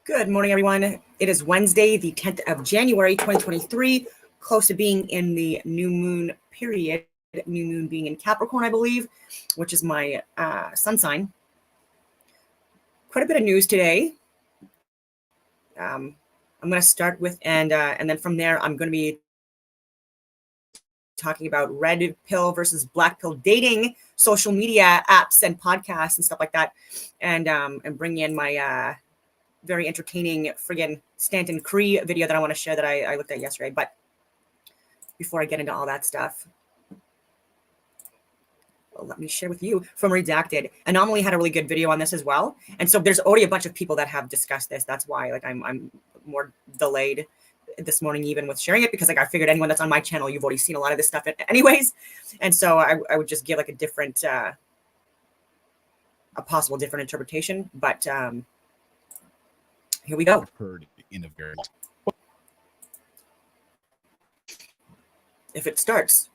Good morning, everyone. It is Wednesday, the 10th of January, 2023, close to being in the new moon period, new moon being in Capricorn, I believe, which is my sun sign. Quite a bit of news today. I'm going to start with, and then from there, I'm going to be talking about red pill versus black pill dating, social media apps and podcasts and stuff like that, and bring in my very entertaining friggin' Stanton Cree video that I want to share that I looked at yesterday. But before I get into all that stuff, well, let me share with you from Redacted. Anomaly had a really good video on this as well. And so there's already a bunch of people that have discussed this. That's why I'm more delayed this morning even with sharing it, because I figured anyone that's on my channel, you've already seen a lot of this stuff anyways. And so I would just give a different, a possible different interpretation. But here we go. Heard in a very if it starts.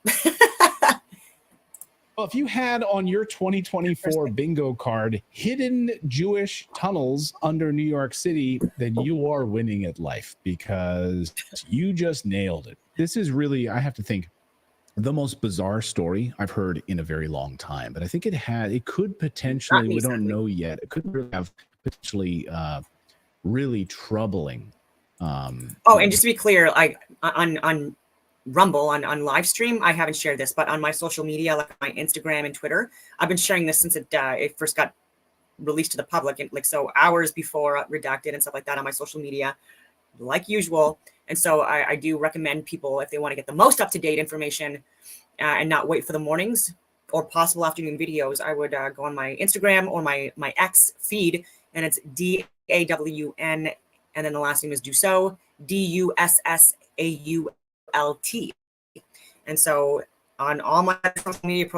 Well, if you had on your 2024 bingo card hidden Jewish tunnels under New York City, then you are winning at life because you just nailed it. This is really, I have to think, the most bizarre story I've heard in a very long time. But I think it could potentially, we don't know yet, it could really have potentially really troubling. And just to be clear, on Rumble, on live stream, I haven't shared this, but on my social media, like my Instagram and Twitter, I've been sharing this since it first got released to the public, and so hours before Redacted and stuff like that on my social media, like usual. And so I do recommend people, if they want to get the most up-to-date information and not wait for the mornings or possible afternoon videos, I would go on my Instagram or my X feed, and it's DAWN, and then the last name is Dussault, DUSSAULT. And so on all my social media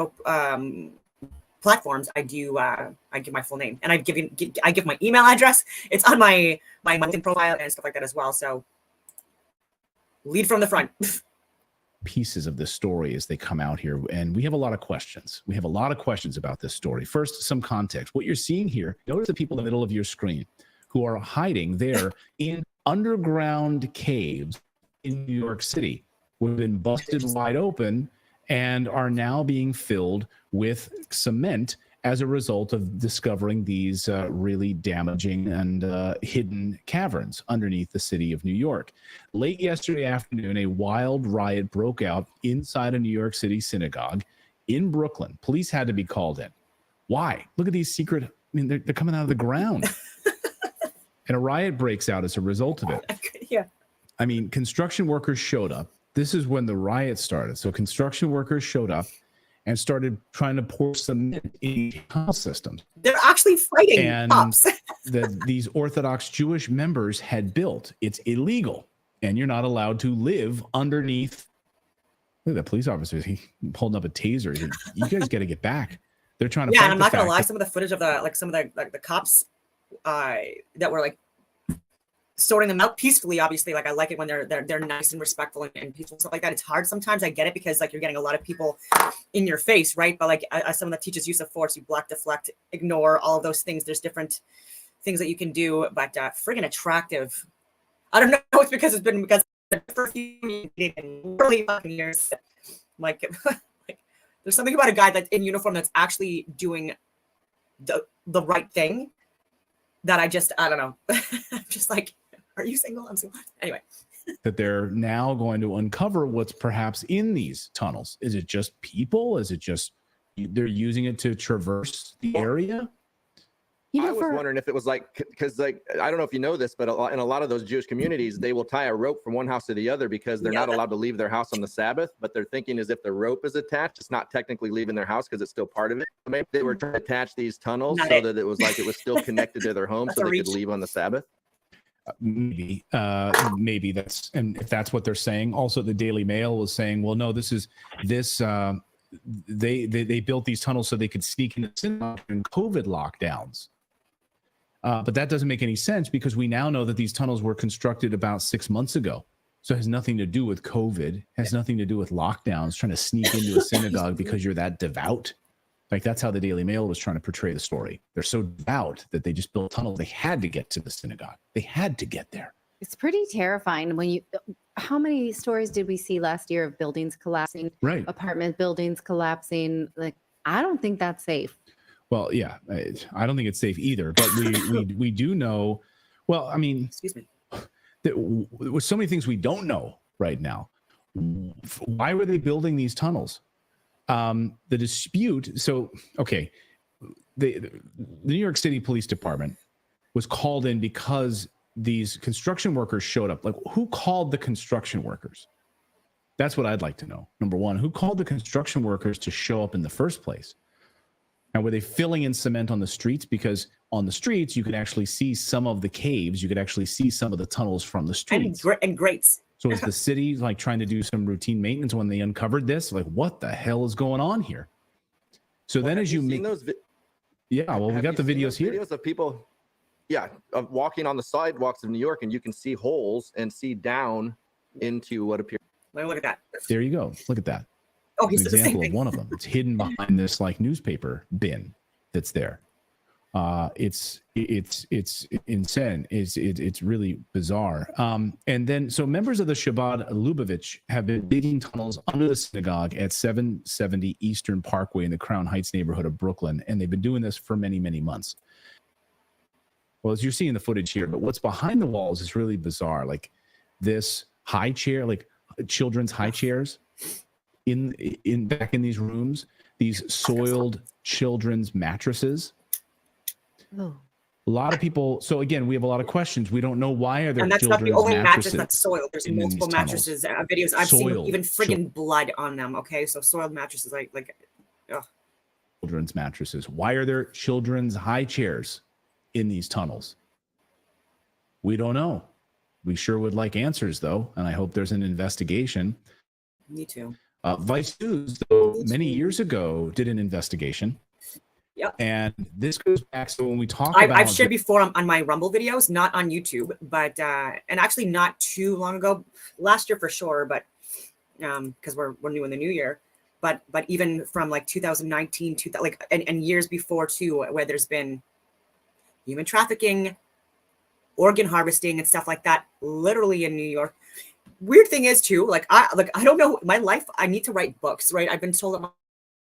platforms, I give my full name, and I give my email address. It's on my LinkedIn profile and stuff like that as well. So lead from the front. Pieces of this story as they come out here, and we have a lot of questions. We have a lot of questions about this story. First, some context. What you're seeing here, notice the people in the middle of your screen who are hiding there in underground caves in New York City, who have been busted wide open and are now being filled with cement as a result of discovering these really damaging and hidden caverns underneath the city of New York. Late yesterday afternoon, a wild riot broke out inside a New York City synagogue in Brooklyn. Police had to be called in. Why? Look at these secret, they're coming out of the ground. And a riot breaks out as a result of it. Yeah. Construction workers showed up. This is when the riot started. So construction workers showed up and started trying to pour cement in tunnel systems. They're actually fighting cops. These Orthodox Jewish members had built. It's illegal, and you're not allowed to live underneath. Look at that police officer. He holding up a taser. He said, you guys got to get back. They're trying to. Yeah, and I'm not gonna lie. Some of the footage of the cops that were sorting them out peacefully. Obviously, I like it when they're nice and respectful and peaceful, stuff like that. It's hard sometimes. I get it, because you're getting a lot of people in your face, right? But as someone that teaches use of force, you block, deflect, ignore, all of those things. There's different things that you can do, but friggin' attractive. I don't know. It's because for a few really fucking years, there's something about a guy that's in uniform that's actually doing the right thing that I don't know. I'm just are you single? I'm single. Anyway. That they're now going to uncover what's perhaps in these tunnels. Is it just people? Is it just they're using it to traverse the area? I was wondering if it was because I don't know if you know this, but in a lot of those Jewish communities, they will tie a rope from one house to the other because they're not allowed to leave their house on the Sabbath. But they're thinking is if the rope is attached, it's not technically leaving their house because it's still part of it. Maybe they were trying to attach these tunnels that it was still connected to their home so they could leave on the Sabbath. Maybe that's, and if that's what they're saying. Also, the Daily Mail was saying, well, no, they built these tunnels so they could sneak into synagogue during COVID lockdowns. But that doesn't make any sense because we now know that these tunnels were constructed about 6 months ago. So it has nothing to do with COVID, has nothing to do with lockdowns, trying to sneak into a synagogue because you're that devout. Like that's how the Daily Mail was trying to portray the story. They're so devout that they just built tunnels. They had to get to the synagogue. They had to get there. It's pretty terrifying when how many stories did we see last year of buildings collapsing, right? Apartment buildings collapsing. Like, I don't think that's safe. Well, yeah, I don't think it's safe either, but we do know, well, I mean, excuse me, with so many things we don't know right now. Why were they building these tunnels? The dispute. So, okay. The New York City Police Department was called in because these construction workers showed up. Like, who called the construction workers? That's what I'd like to know. Number one, who called the construction workers to show up in the first place? And were they filling in cement on the streets? Because on the streets, you could actually see some of the caves. You could actually see some of the tunnels from the streets. And grates. So is the city like trying to do some routine maintenance when they uncovered this? Like, what the hell is going on here? So then as you make those yeah, well, we got the videos here. Videos of people, yeah, of walking on the sidewalks of New York, and you can see holes and see down into what appears. Look at that. There you go. Look at that. Oh, An example of one of them. It's hidden behind this like newspaper bin that's there. It's insane. It's really bizarre. And then so members of the Chabad Lubavitch have been digging tunnels under the synagogue at 770 Eastern Parkway in the Crown Heights neighborhood of Brooklyn, and they've been doing this for many, many months. Well, as you're seeing the footage here, but what's behind the walls is really bizarre. Like this high chair, like children's high chairs in back in these rooms, these soiled children's mattresses. Oh. A lot of people. So again, we have a lot of questions. We don't know why are there. And that's not the only mattress that's soiled. There's multiple mattresses. Videos I've seen even friggin' blood on them. Okay, so soiled mattresses, like. Ugh. Children's mattresses. Why are there children's high chairs in these tunnels? We don't know. We sure would like answers though, and I hope there's an investigation. Me too. Vice News, though, many years ago, did an investigation. Yep. And this goes back. So when we talk about, about, I've shared before on my Rumble videos, not on YouTube, but and actually not too long ago, last year for sure, but because we're new in the new year, but even from like 2019 to like and years before too, where there's been human trafficking, organ harvesting, and stuff like that, literally in New York. Weird thing is too, I don't know my life. I need to write books, right? I've been told that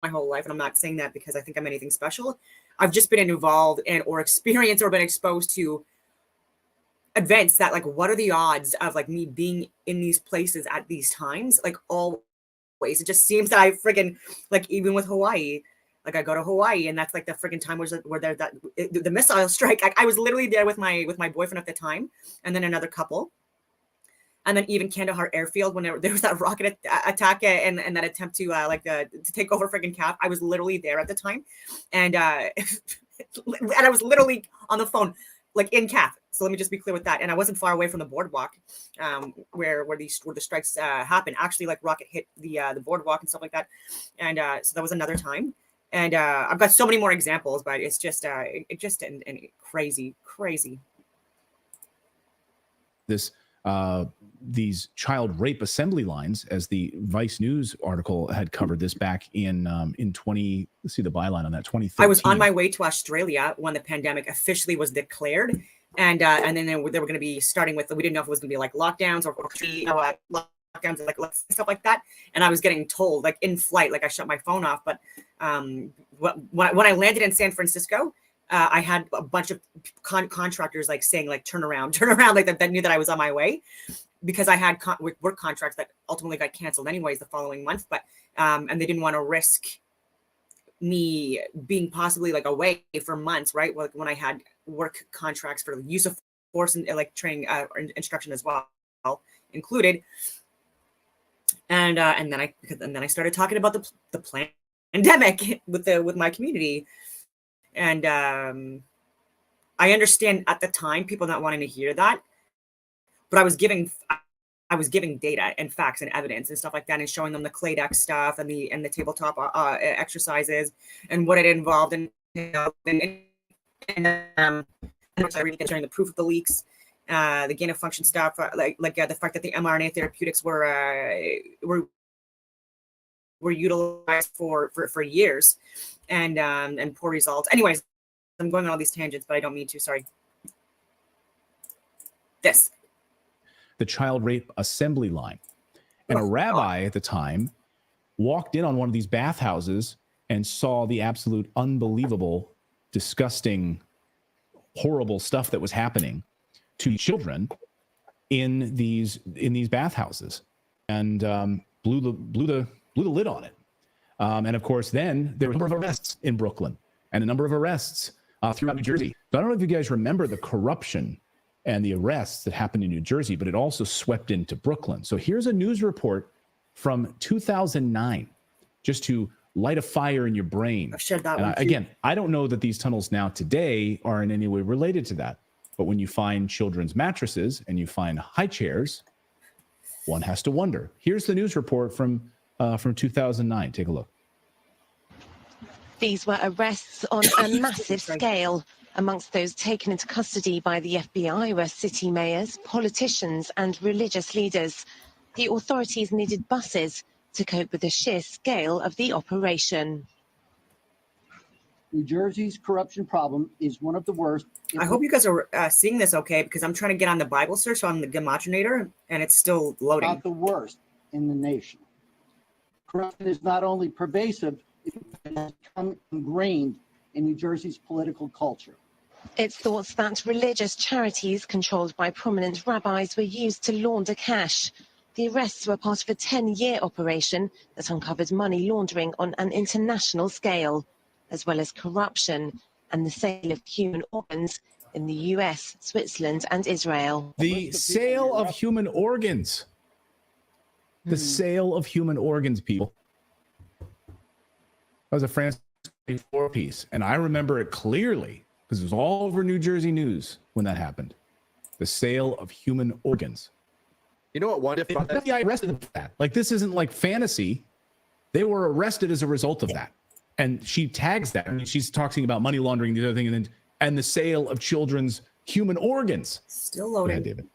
my whole life, and I'm not saying that because I think I'm anything special. I've just been involved and or experienced or been exposed to events that like, what are the odds of like me being in these places at these times? Like always, it just seems that I friggin' like even with Hawaii, like I go to Hawaii and that's like the friggin' time where there the missile strike. I was literally there with my boyfriend at the time, and then another couple. And then even Kandahar Airfield, when there was that rocket attack and that attempt to take over friggin' CAF, I was literally there at the time, and and I was literally on the phone, like in CAF. So let me just be clear with that. And I wasn't far away from the boardwalk, where the strikes happened. Actually, like rocket hit the boardwalk and stuff like that, and so that was another time. And I've got so many more examples, but it's just crazy. These child rape assembly lines, as the Vice News article had covered this back in 20. Let's see the byline on that. 2013. I was on my way to Australia when the pandemic officially was declared, and then they were going to be starting with. We didn't know if it was going to be like lockdowns or lockdowns and like stuff like that. And I was getting told like in flight, like I shut my phone off. But when I landed in San Francisco, I had a bunch of contractors like saying like turn around, like that knew that I was on my way, because I had work contracts that ultimately got canceled anyways the following month. But and they didn't want to risk me being possibly like away for months, right? Like when I had work contracts for use of force and like training instruction as well included. And then I started talking about the pandemic with my community. And I understand at the time people not wanting to hear that, but I was giving data and facts and evidence and stuff like that, and showing them the clay deck stuff and the tabletop exercises and what it involved, and showing the proof of the leaks, the gain of function stuff, the fact that the mRNA therapeutics were were utilized for years, and poor results. Anyways, I'm going on all these tangents, but I don't mean to. Sorry. This. The child rape assembly line. And a rabbi at the time walked in on one of these bathhouses and saw the absolute unbelievable, disgusting, horrible stuff that was happening to children in these bathhouses, and blew the lid on it. And of course, then there were a number of arrests in Brooklyn and a number of arrests throughout New Jersey. So I don't know if you guys remember the corruption and the arrests that happened in New Jersey, but it also swept into Brooklyn. So here's a news report from 2009, just to light a fire in your brain. I've shared that one too. Again, I don't know that these tunnels now today are in any way related to that, but when you find children's mattresses and you find high chairs, one has to wonder. Here's the news report from 2009. Take a look. These were arrests on a massive scale. Amongst those taken into custody by the FBI were city mayors, politicians, and religious leaders. The authorities needed buses to cope with the sheer scale of the operation. New Jersey's corruption problem is one of the worst. I hope you guys are seeing this okay, because I'm trying to get on the Bible search on the Gematria, and it's still loading. Not the worst in the nation. Corruption is not only pervasive, it has become ingrained in New Jersey's political culture. It's thought that religious charities controlled by prominent rabbis were used to launder cash. The arrests were part of a 10-year operation that uncovered money laundering on an international scale, as well as corruption and the sale of human organs in the US, Switzerland, and Israel. The sale of human organs. The sale of human organs, people. That was a France 4 piece, and I remember it clearly because it was all over New Jersey news when that happened. The sale of human organs. You know what? One The FBI arrested them for that. Like, this isn't like fantasy. They were arrested as a result of that. And she tags that. I mean, she's talking about money laundering, the other thing, and the sale of children's human organs. Still loading. Yeah, David.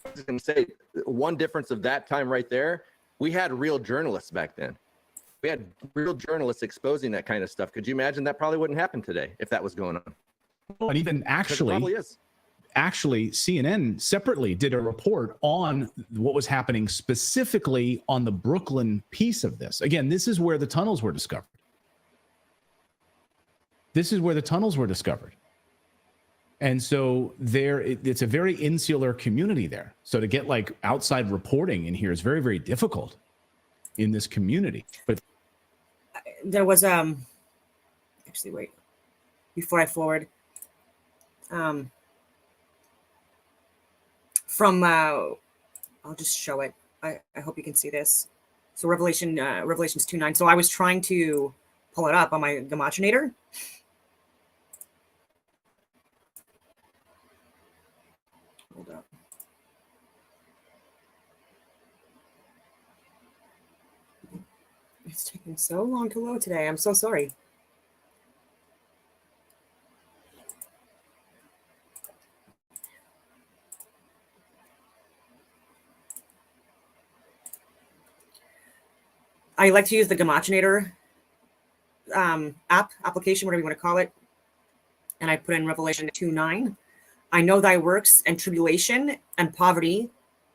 I was going to say, one difference of that time right there, we had real journalists back then. We had real journalists exposing that kind of stuff. Could you imagine that probably wouldn't happen today if that was going on? And even actually, CNN separately did a report on what was happening specifically on the Brooklyn piece of this. Again, this is where the tunnels were discovered. This is where the tunnels were discovered. And so it's a very insular community there. So to get like outside reporting in here is very, very difficult in this community. But there was actually wait before I forward from I'll just show it. I hope you can see this. So Revelations 2:9. So I was trying to pull it up on my Gematria. Hold up. It's taking so long to load today. I'm so sorry. I like to use the Gematria application, whatever you want to call it. And I put in Revelation 2:9. I know thy works and tribulation and poverty,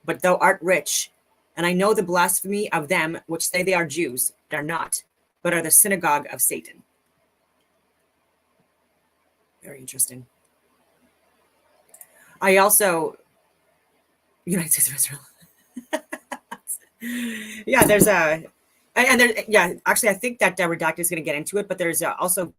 but thou art rich. And I know the blasphemy of them which say they are Jews, but are not, but are the synagogue of Satan. Very interesting. I also, United States of Israel. Yeah, there's a, and there, yeah, actually, I think that Redacted is going to get into it, but there's also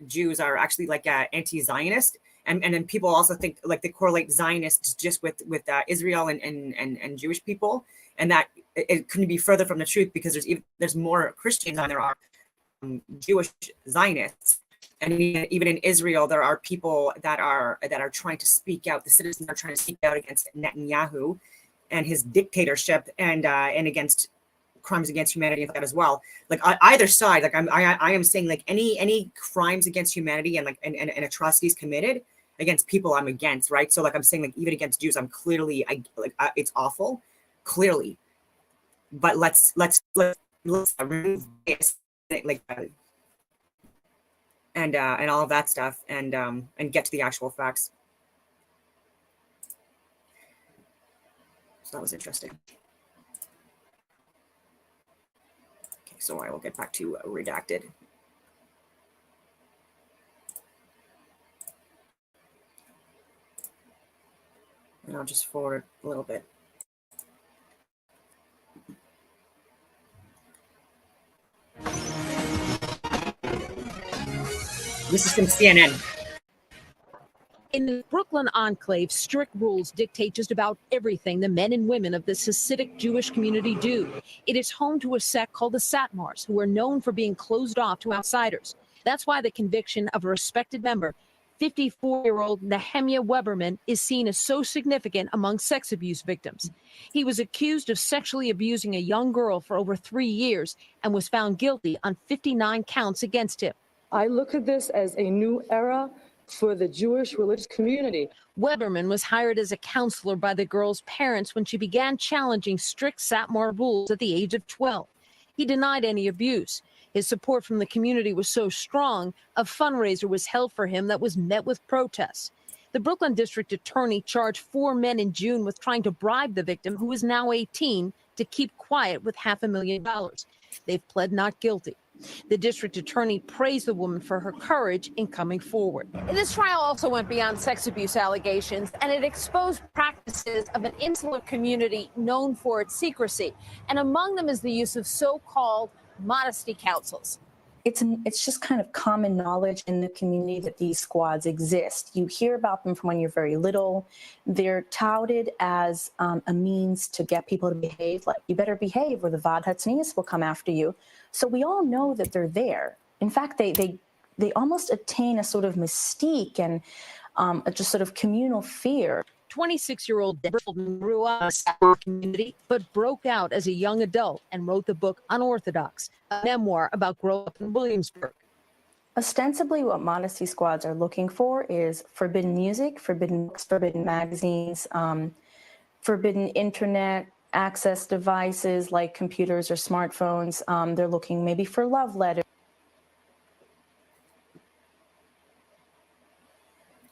Jews are actually like anti-Zionist. And then people also think like they correlate Zionists just with Israel and Jewish people, and that it couldn't be further from the truth because there's more Christians than there are Jewish Zionists, and even in Israel there are people that are trying to speak out. The citizens are trying to speak out against Netanyahu and his dictatorship and against crimes against humanity and that as well. Like either side, like I am saying like any crimes against humanity and like and atrocities committed against people I'm against, right? So like I'm saying like even against Jews, I'm clearly it's awful, clearly. But let's remove bias, like and all of that stuff, and get to the actual facts. So that was interesting. Okay, so I will get back to redacted. And I'll just forward a little bit. This is from CNN. In the Brooklyn enclave, strict rules dictate just about everything the men and women of this Hasidic Jewish community do. It is home to a sect called the Satmars, who are known for being closed off to outsiders. That's why the conviction of a respected member, 54-year-old Nehemiah Weberman, is seen as so significant among sex abuse victims. He was accused of sexually abusing a young girl for over 3 years and was found guilty on 59 counts against him. I look at this as a new era for the Jewish religious community. Weberman was hired as a counselor by the girl's parents when she began challenging strict Satmar rules at the age of 12. He denied any abuse. His support from the community was so strong, a fundraiser was held for him that was met with protests. The Brooklyn district attorney charged 4 men in June with trying to bribe the victim, who is now 18, to keep quiet with $500,000. They've pled not guilty. The district attorney praised the woman for her courage in coming forward. This trial also went beyond sex abuse allegations, and it exposed practices of an insular community known for its secrecy. And among them is the use of so-called modesty councils. It's just kind of common knowledge in the community that these squads exist. You hear about them from when you're very little. They're touted as a means to get people to behave, like you better behave or the Vad Hatznius will come after you. So we all know that they're there. In fact, they almost attain a sort of mystique and just sort of communal fear. 26-year-old Deborah grew up in the Satmar community, but broke out as a young adult and wrote the book Unorthodox, a memoir about growing up in Williamsburg. Ostensibly, what modesty squads are looking for is forbidden music, forbidden books, forbidden magazines, forbidden internet access devices like computers or smartphones. They're looking maybe for love letters.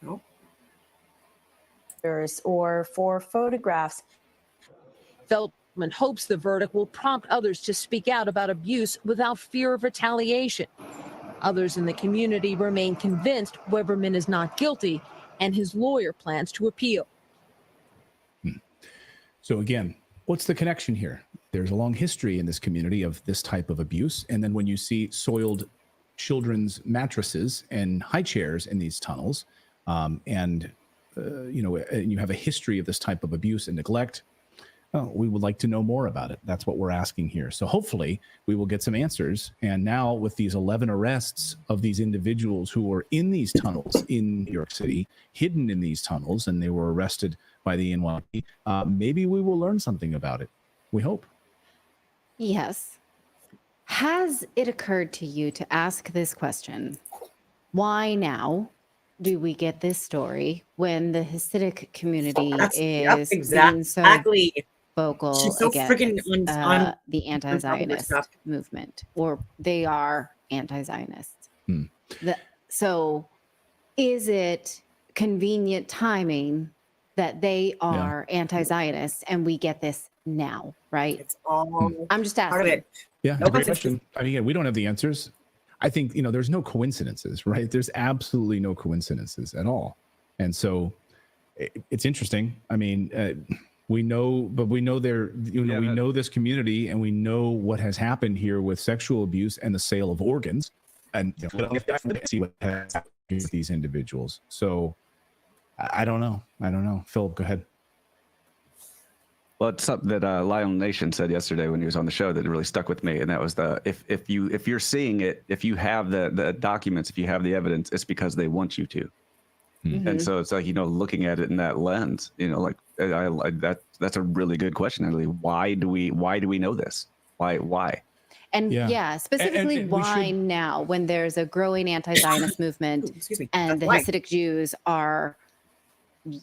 Nope. Or for photographs. Feldman hopes the verdict will prompt others to speak out about abuse without fear of retaliation. Others in the community remain convinced Weberman is not guilty, and his lawyer plans to appeal. So again, what's the connection here? There's a long history in this community of this type of abuse. And then when you see soiled children's mattresses and high chairs in these tunnels, and you have a history of this type of abuse and neglect, we would like to know more about it. That's what we're asking here. So hopefully we will get some answers. And now with these 11 arrests of these individuals who were in these tunnels in New York City, hidden in these tunnels, and they were arrested by the NYPD, maybe we will learn something about it. We hope. Yes. Has it occurred to you to ask this question? Why now do we get this story when the Hasidic community is being so vocal She's so against on the anti-Zionist movement, or they are anti-Zionists? So is it convenient timing that they are anti-Zionists and we get this now, right? It's all I'm just asking. part of it. Yeah, no, great question. I mean, we don't have the answers. I think, there's no coincidences, right? There's absolutely no coincidences at all. And so it's interesting. I mean, we know we know this community, and we know what has happened here with sexual abuse and the sale of organs, and see what has happened with these individuals. So I don't know. Philip, go ahead. Well, it's something that Lionel Nation said yesterday when he was on the show that really stuck with me, and that was if you're seeing it, if you have the documents, if you have the evidence, it's because they want you to. Mm-hmm. And so it's like, looking at it in that lens, that's a really good question. Really, why do we know this? Why? And specifically, and why now, when there's a growing anti-Zionist movement and the Hasidic Jews are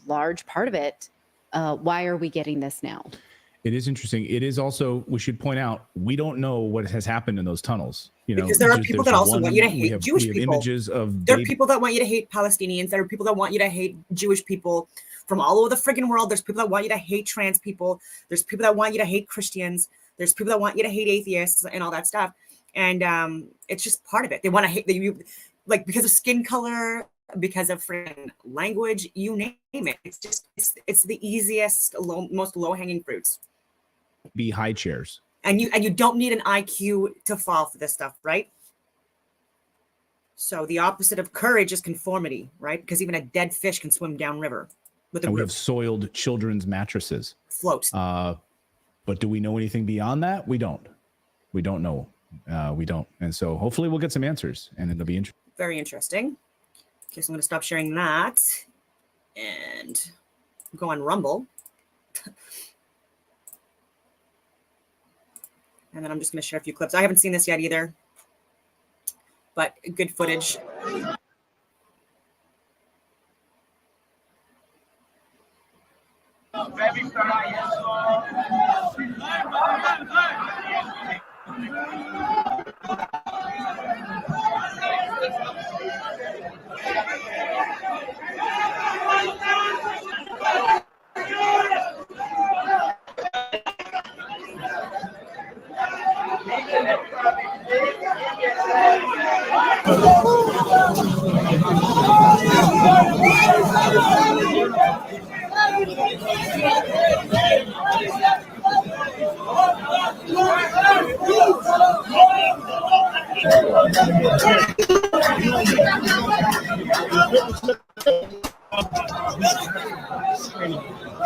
large part of it? Why are we getting this now? It is interesting. It is also, we should point out, we don't know what has happened in those tunnels. You know, because there are people that also want you to hate Jewish people. Images of there are people that want you to hate Palestinians. There are people that want you to hate Jewish people from all over the friggin' world. There's people that want you to hate trans people. There's people that want you to hate Christians. There's people that want you to hate atheists and all that stuff. And it's just part of it. They want to hate you, like, because of skin color, because of friggin' language, you name it. It's just it's the easiest, most low hanging fruits. Be high chairs. And you don't need an IQ to fall for this stuff, right? So the opposite of courage is conformity, right? Because even a dead fish can swim downriver. And we have soiled children's mattresses. Float. But do we know anything beyond that? We don't. We don't know. We don't. And so hopefully we'll get some answers, and it'll be interesting. Very interesting. Okay, so I'm going to stop sharing that and go on Rumble. And then I'm just going to share a few clips. I haven't seen this yet either, but good footage.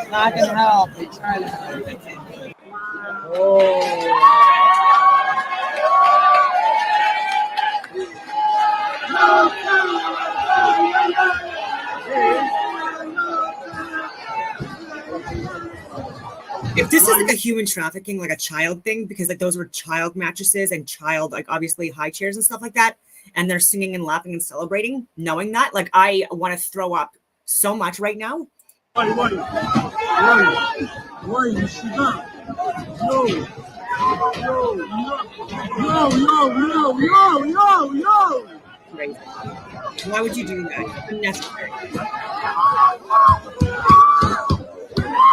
Not gonna help. They try to. If this is like a human trafficking, like a child thing, because like those were child mattresses and child, like obviously high chairs and stuff like that, and they're singing and laughing and celebrating, knowing that, like I want to throw up so much right now. Why, you should not. Yo. Crazy. Why would you do that? Unnecessary.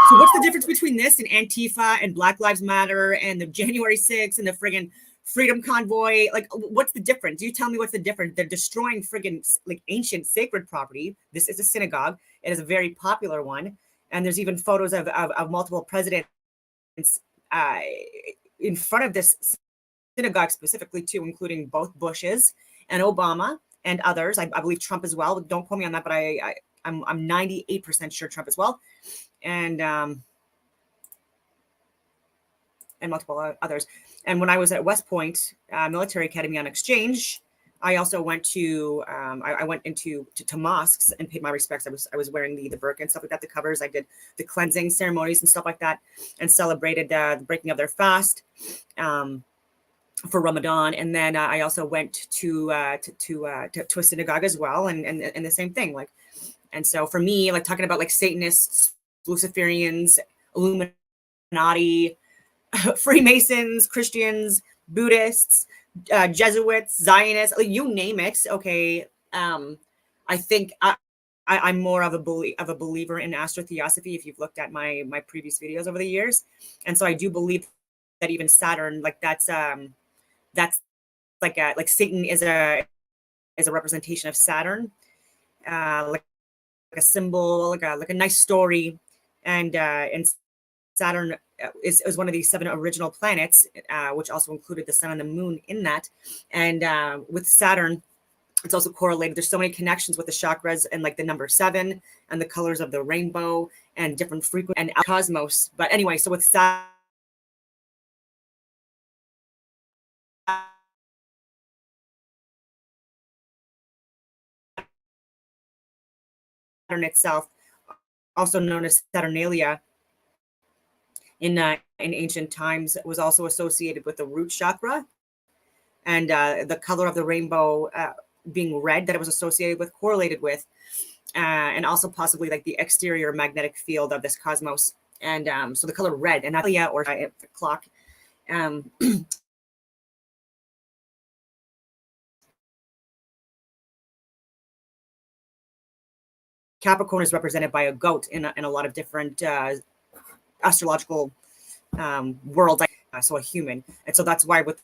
So what's the difference between this and Antifa and Black Lives Matter and the January 6th and the friggin' Freedom Convoy? Like, what's the difference? You tell me what's the difference. They're destroying friggin' like ancient sacred property. This is a synagogue. It is a very popular one. And there's even photos of multiple presidents in front of this synagogue specifically too, including both Bushes and Obama and others. I believe Trump as well. Don't quote me on that, but I'm 98% sure Trump as well. And multiple others. And when I was at West Point Military Academy on exchange, I also went to I went into mosques and paid my respects. I was wearing the burqa and stuff like that, the covers. I did the cleansing ceremonies and stuff like that, and celebrated the breaking of their fast for Ramadan. And then I also went to a synagogue as well, and the same thing. Like, and so for me, like talking about like Satanists, Luciferians, Illuminati, Freemasons, Christians, Buddhists, Jesuits, Zionists, like you name it. Okay. I think I'm more of a believer in astrotheosophy. If you've looked at my previous videos over the years. And so I do believe that even Saturn, like that's like Satan is a representation of Saturn, like a symbol, like a nice story. And Saturn is one of these 7 original planets, which also included the sun and the moon in that. And with Saturn, it's also correlated. There's so many connections with the chakras and like the number 7 and the colors of the rainbow and different frequencies and cosmos. But anyway, so with Saturn itself, also known as Saturnalia, in ancient times, was also associated with the root chakra, and the color of the rainbow being red, that it was associated with, correlated with, and also possibly like the exterior magnetic field of this cosmos. And so the color red, and that or clock. Capricorn is represented by a goat in a lot of different astrological worlds, so a human. And so that's why with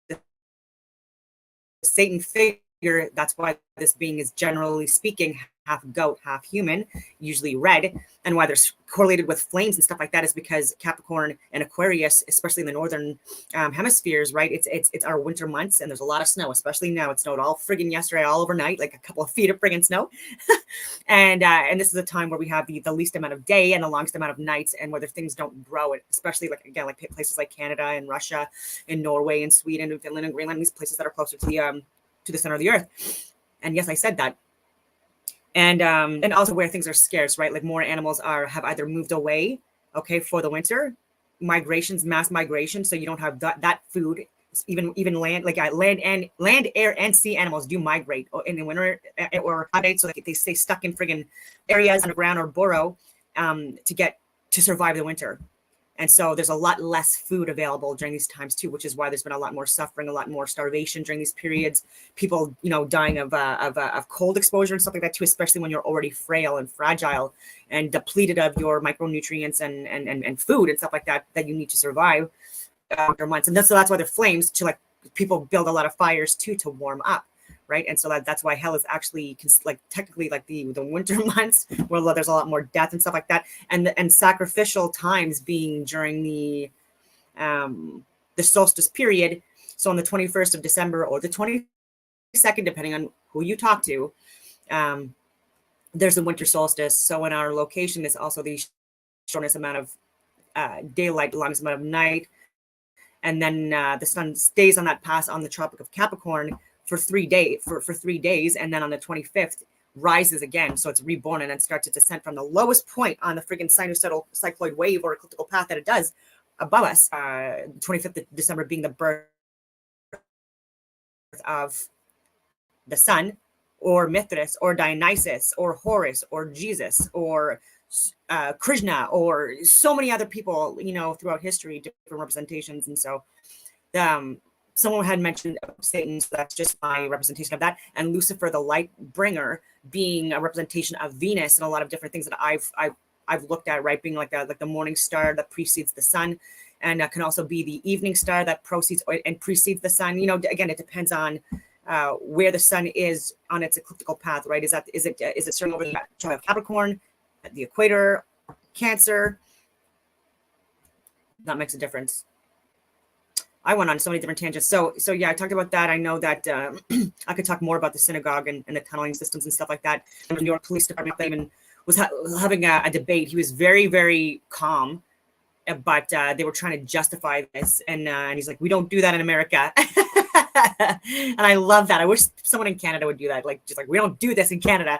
the Satan figure, that's why this being is generally speaking half goat, half human, usually red. And why there's correlated with flames and stuff like that is because Capricorn and Aquarius, especially in the northern hemispheres, right? It's our winter months, and there's a lot of snow, especially now. It snowed all friggin' yesterday, all overnight, like a couple of feet of friggin' snow. And this is a time where we have the least amount of day and the longest amount of nights, and whether things don't grow, especially like again, like places like Canada and Russia and Norway and Sweden and Finland and Greenland, these places that are closer to the center of the earth. And yes, I said that. And also where things are scarce, right? Like more animals have either moved away, okay, for the winter, migrations, mass migration, so you don't have that food. Even land, like land, air, and sea animals do migrate in the winter or hibernate, so they stay stuck in friggin' areas underground or burrow to survive the winter. And so there's a lot less food available during these times too, which is why there's been a lot more suffering, a lot more starvation during these periods. People, dying of cold exposure and stuff like that too, especially when you're already frail and fragile and depleted of your micronutrients and food and stuff like that you need to survive winter months. And so that's why the flames to people build a lot of fires too to warm up. Right. And so that's why hell is actually technically like the winter months where there's a lot more death and stuff like that. And sacrificial times being during the solstice period. So on the 21st of December or the 22nd, depending on who you talk to, there's a winter solstice. So in our location, there's also the shortest amount of daylight, the longest amount of night. And then the sun stays on that path on the Tropic of Capricorn for 3 days, for 3 days, and then on the 25th rises again, so it's reborn and then starts to descend from the lowest point on the friggin' sinusoidal cycloid wave or ecliptical path that it does above us. 25th of December being the birth of the sun, or Mithras, or Dionysus, or Horus, or Jesus, or Krishna, or so many other people, throughout history, different representations. And so someone had mentioned Satan, so that's just my representation of that. And Lucifer, the light bringer, being a representation of Venus and a lot of different things that I've looked at, right? Being like the morning star that precedes the sun, and can also be the evening star that precedes the sun. Again, it depends on where the sun is on its ecliptical path, right? Is it starting over the chart of Capricorn, at the equator, Cancer? That makes a difference. I went on so many different tangents. So yeah, I talked about that. I know that I could talk more about the synagogue and the tunneling systems and stuff like that. The New York Police Department even was having a debate. He was very, very calm, but they were trying to justify this. And he's like, we don't do that in America. And I love that. I wish someone in Canada would do that. Just we don't do this in Canada.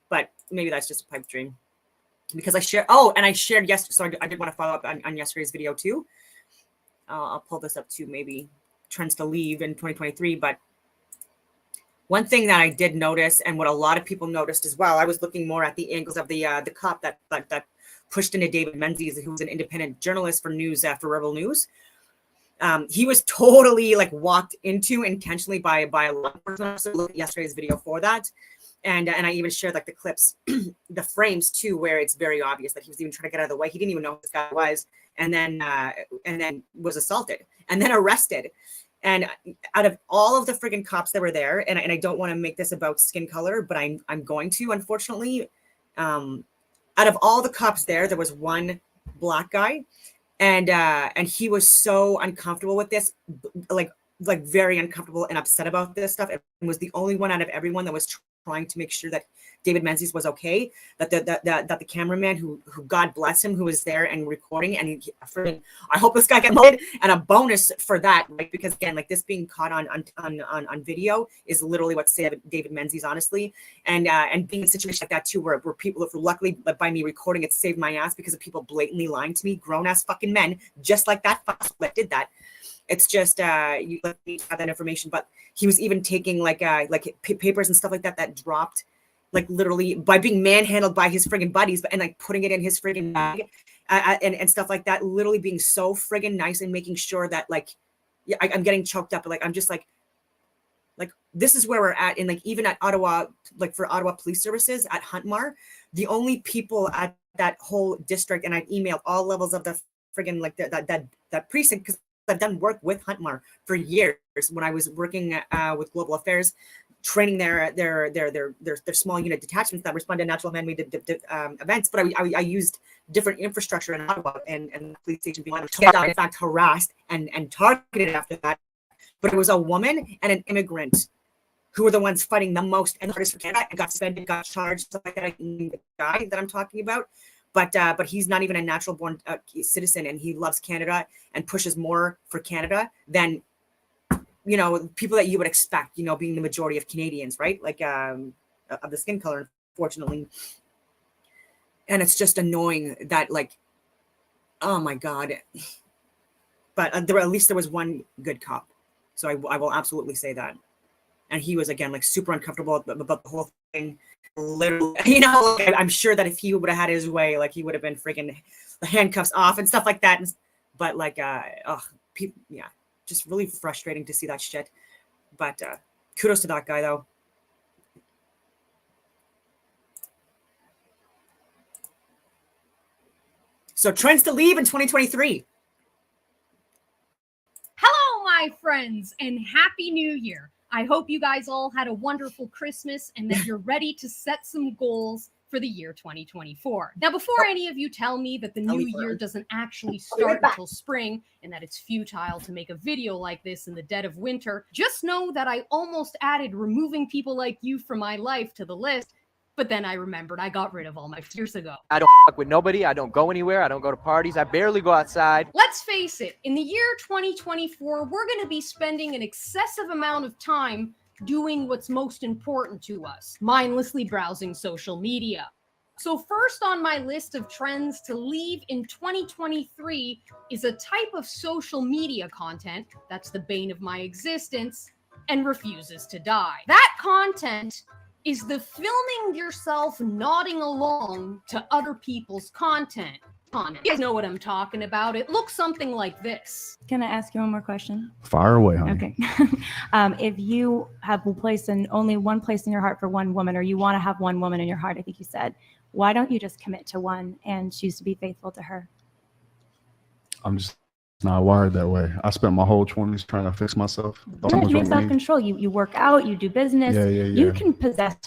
But maybe that's just a pipe dream. Because I shared yesterday. So I did want to follow up on yesterday's video too. I'll pull this up too, maybe trends to leave in 2023. But one thing that I did notice, and what a lot of people noticed as well, I was looking more at the angles of the cop that pushed into David Menzies, who was an independent journalist for news for Rebel News. He was totally walked into intentionally by a law enforcement. So look at yesterday's video for that. And I even shared the clips, the frames too, where it's very obvious that he was even trying to get out of the way. He didn't even know who this guy was, and then was assaulted and then arrested. And out of all of the friggin' cops that were there, and I don't want to make this about skin color, but I'm going to, unfortunately. Out of all the cops there was one black guy, and he was so uncomfortable with this, like very uncomfortable and upset about this stuff, and was the only one out of everyone that was trying to make sure that David Menzies was okay, that the cameraman who God bless him, who was there and recording, and I hope this guy gets molded and a bonus for that, right? Because again, this being caught on video is literally what saved David Menzies, honestly, and being in a situation like that too, where people, luckily by me recording it, saved my ass because of people blatantly lying to me, grown ass fucking men, just like that that did that. It's just you need to have that information. But he was even taking papers and stuff like that dropped like literally by being manhandled by his friggin' buddies, and like putting it in his friggin' bag and stuff like that. Literally being so friggin' nice and making sure that like, yeah, I'm getting choked up. But like, I'm just like this is where we're at. And like even at Ottawa, like for Ottawa Police Services at Huntmar, the only people at that whole district, and I've emailed all levels of the friggin' like that precinct, because I've done work with Huntmar for years when I was working with Global Affairs, training their small unit detachments that respond to natural man-made events. But I used different infrastructure in Ottawa, and the police station being in fact harassed and targeted after that. But it was a woman and an immigrant who were the ones fighting the most and the hardest for Canada, and got suspended, got charged, stuff like that. The guy that I'm talking about, but he's not even a natural born citizen, and he loves Canada and pushes more for Canada than, you know, people that you would expect, you know, being the majority of Canadians, right? Like of the skin color, unfortunately. And it's just annoying that, like, oh my God. But at least there was one good cop. So I will absolutely say that. And he was, again, like super uncomfortable about the whole thing. Literally, you know, like, I'm sure that if he would have had his way, like he would have been freaking the handcuffs off and stuff like that. But like, people, yeah, just really frustrating to see that shit. But kudos to that guy, though. So trends to leave in 2023. Hello, my friends, and Happy New Year. I hope you guys all had a wonderful Christmas and that you're ready to set some goals for the year 2024. Now, before any of you tell me that the new year doesn't actually start until spring and that it's futile to make a video like this in the dead of winter, just know that I almost added removing people like you from my life to the list, but then I remembered I got rid of all my years ago. I don't fuck with nobody. I don't go anywhere. I don't go to parties. I barely go outside. Let's face it, in the year 2024, we're going to be spending an excessive amount of time doing what's most important to us, mindlessly browsing social media. So first on my list of trends to leave in 2023 is a type of social media content that's the bane of my existence and refuses to die. That content is the filming yourself nodding along to other people's content. You guys know what I'm talking about. It looks something like this. Can I ask you one more question? Fire away, honey. Okay. If you have placed in only one place in your heart for one woman, or you want to have one woman in your heart, I think you said, why don't you just commit to one and choose to be faithful to her? I'm just not wired that way. I spent my whole 20s trying to fix myself. Yeah, you have self-control. You work out, you do business. Yeah. You can possess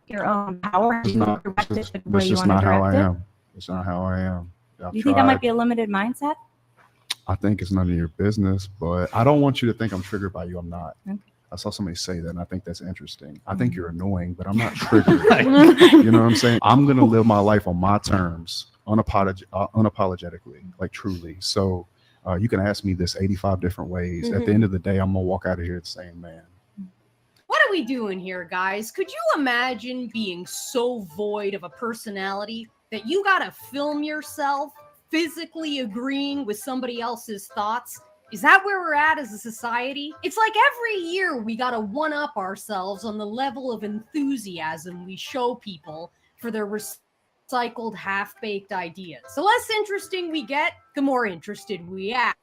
your own power. It's not, that's just not how I am. It's not how I am. Do you think that might be a limited mindset? I think it's none of your business, but I don't want you to think I'm triggered by you. I'm not. Okay. I saw somebody say that, and I think that's interesting. I think you're annoying, but I'm not triggered. You know what I'm saying? I'm going to live my life on my terms, unapologetically, like truly. So you can ask me this 85 different ways. At the end of the day, I'm going to walk out of here the same man. What are we doing here, guys? Could you imagine being so void of a personality that you gotta film yourself physically agreeing with somebody else's thoughts? Is that where we're at as a society? It's like every year we gotta one-up ourselves on the level of enthusiasm we show people for their recycled, half-baked ideas. The less interesting we get, the more interested we act.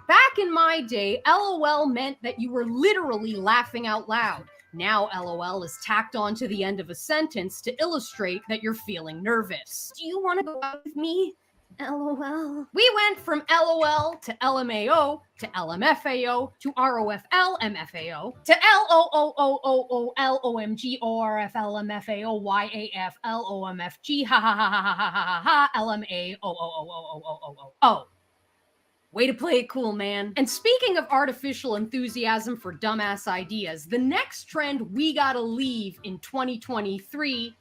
Back in my day, LOL meant that you were literally laughing out loud. Now LOL is tacked on to the end of a sentence to illustrate that you're feeling nervous. Do you want to go out with me? LOL. We went from LOL to LMAO to LMFAO to ROFL MFAO to LOOOOOLOMG ORFL MFAO YAF LOMFG ha ha ha ha ha ha ha LMAOOOOOOOO. Way to play it cool, man. And speaking of artificial enthusiasm for dumbass ideas, the next trend we gotta leave in 2023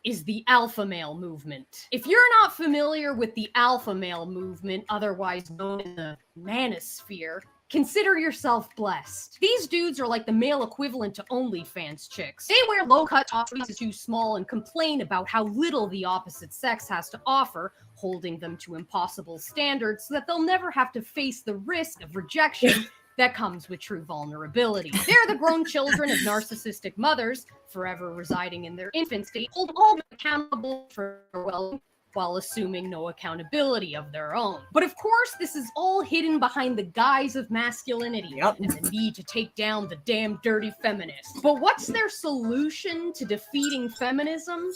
is the alpha male movement. If you're not familiar with the alpha male movement, otherwise known as the manosphere, consider yourself blessed. These dudes are like the male equivalent to OnlyFans chicks. They wear low-cut tops that are too small and complain about how little the opposite sex has to offer, holding them to impossible standards so that they'll never have to face the risk of rejection that comes with true vulnerability. They're the grown children of narcissistic mothers, forever residing in their infant state, hold all accountable for well while assuming no accountability of their own. But of course, this is all hidden behind the guise of masculinity and the need to take down the damn dirty feminists. But what's their solution to defeating feminism?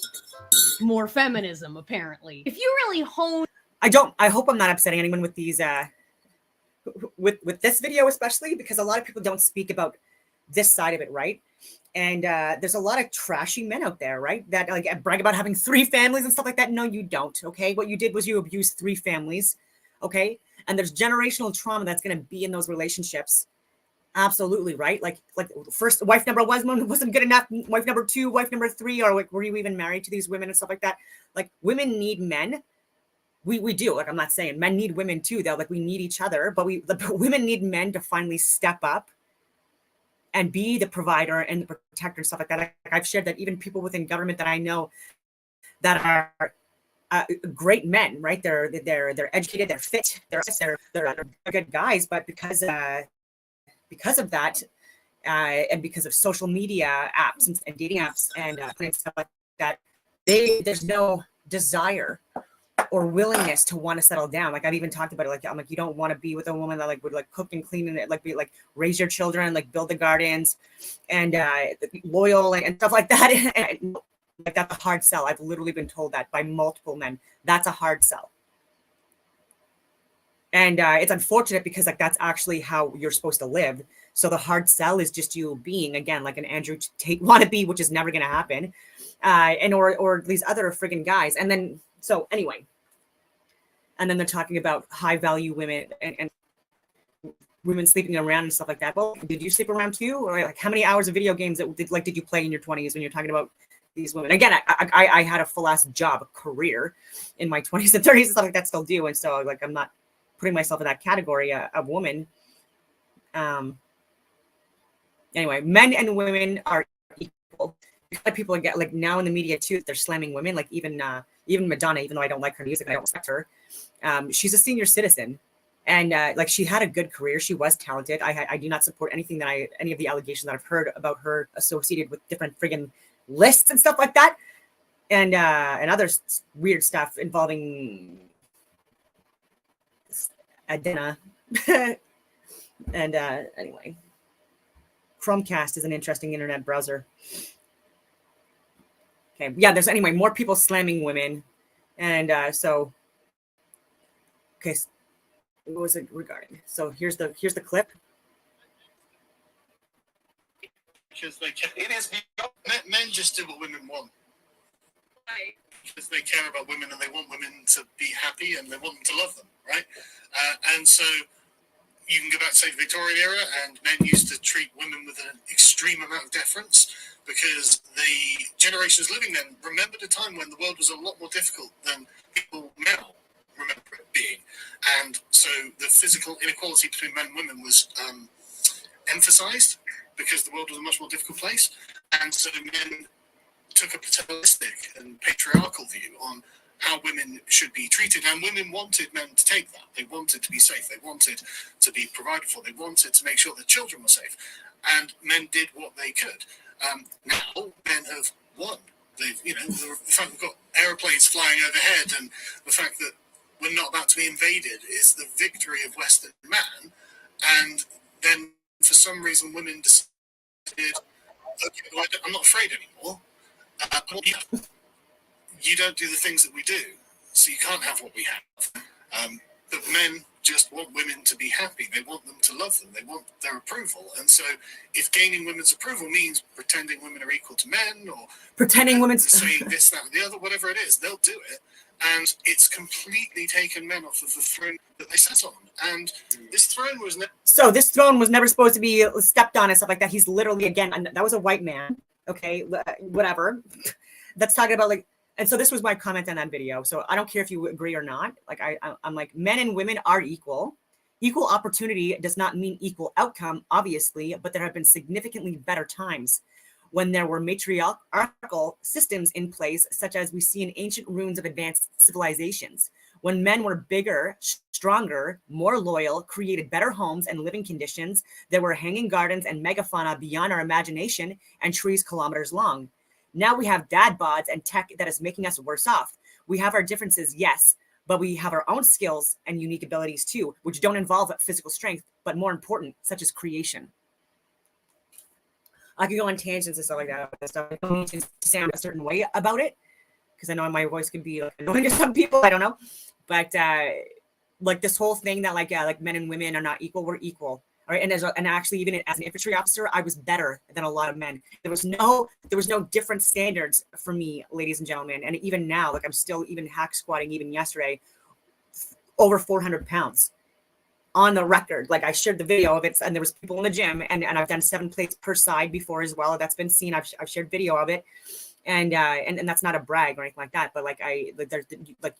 More feminism, apparently. If you really hone... I hope I'm not upsetting anyone with these, with this video especially, because a lot of people don't speak about this side of it, right? And there's a lot of trashy men out there, right? That like brag about having 3 families and stuff like that. No, you don't. Okay. What you did was you abused 3 families. Okay. And there's generational trauma that's going to be in those relationships. Absolutely. Right. Like first wife number 1 wasn't good enough. Wife number 2, wife number 3, or like, were you even married to these women and stuff like that? Like women need men. We do. Like, I'm not saying men need women too, though. Like we need each other, but women need men to finally step up and be the provider and the protector and stuff like that. Like I've shared that even people within government that I know that are great men, right? They're educated, they're fit, they're good guys, but because of that, and because of social media apps and dating apps and stuff like that, there's no desire or willingness to want to settle down. Like I've even talked about it. Like I'm like, you don't want to be with a woman that like would like cook and clean and like be like raise your children, like build the gardens, and loyal and stuff like that. And, like that's a hard sell. I've literally been told that by multiple men. That's a hard sell. And it's unfortunate because like that's actually how you're supposed to live. So the hard sell is just you being again like an Andrew Tate wannabe, which is never going to happen, and or these other friggin' guys. And then so anyway, and then they're talking about high value women and women sleeping around and stuff like that. Well, did you sleep around too, or like how many hours of video games did you play in your 20s when you're talking about these women? Again, I had a full ass job, a career in my 20s and 30s and stuff like that, still do, and so like I'm not putting myself in that category of woman. Anyway, men and women are equal. People get like now in the media too, they're slamming women. Like even Madonna, even though I don't like her music, I don't respect her. She's a senior citizen, and like she had a good career. She was talented. I do not support anything that any of the allegations that I've heard about her associated with different friggin' lists and stuff like that, and other weird stuff involving Adena. And anyway, Chromecast is an interesting internet browser. Okay, yeah, there's anyway more people slamming women, and so okay, what was it regarding? So here's the clip. Because it is men just do what women want. Right. Because they care about women and they want women to be happy and they want them to love them, right? And so you can go back to say the Victorian era, and men used to treat women with an extreme amount of deference because the generations living then remembered a time when the world was a lot more difficult than people now remember it being. And so the physical inequality between men and women was emphasized because the world was a much more difficult place. And so men took a paternalistic and patriarchal view on how women should be treated, and women wanted men to take that. They wanted to be safe. They wanted to be provided for. They wanted to make sure their children were safe, and men did what they could. Now men have won. They've, the fact we've got airplanes flying overhead, and the fact that we're not about to be invaded is the victory of Western man. And then, for some reason, women decided, okay, well, I'm not afraid anymore. You don't do the things that we do, so you can't have what we have. But men just want women to be happy. They want them to love them. They want their approval. And so if gaining women's approval means pretending women are equal to men, or pretending women's saying this, that, and the other, whatever it is, they'll do it. And it's completely taken men off of the throne that they sat on. And this throne was this throne was never supposed to be stepped on and stuff like that. He's literally, again, that was a white man. Okay, whatever. That's talking about like. And so this was my comment on that video. So I don't care if you agree or not. Like I'm like, men and women are equal. Equal opportunity does not mean equal outcome, obviously, but there have been significantly better times when there were matriarchal systems in place, such as we see in ancient ruins of advanced civilizations, When men were bigger, stronger, more loyal, created better homes and living conditions, there were hanging gardens and megafauna beyond our imagination and trees kilometers long. Now we have dad bods and tech that is making us worse off. We have our differences, yes, but we have our own skills and unique abilities too, which don't involve physical strength, but more important, such as creation. I could go on tangents and stuff like that. I don't need to sound a certain way about it, because I know my voice can be like annoying to some people. I don't know, but like this whole thing that like men and women are not equal. We're equal, all right? And actually, even as an infantry officer, I was better than a lot of men. There was no different standards for me, ladies and gentlemen. And even now, like I'm still even hack squatting. Even yesterday, over 400 pounds. On the record, like I shared the video of it, and there was people in the gym, and I've done 7 plates per side before as well. That's been seen. I've shared video of it, and that's not a brag or anything like that. But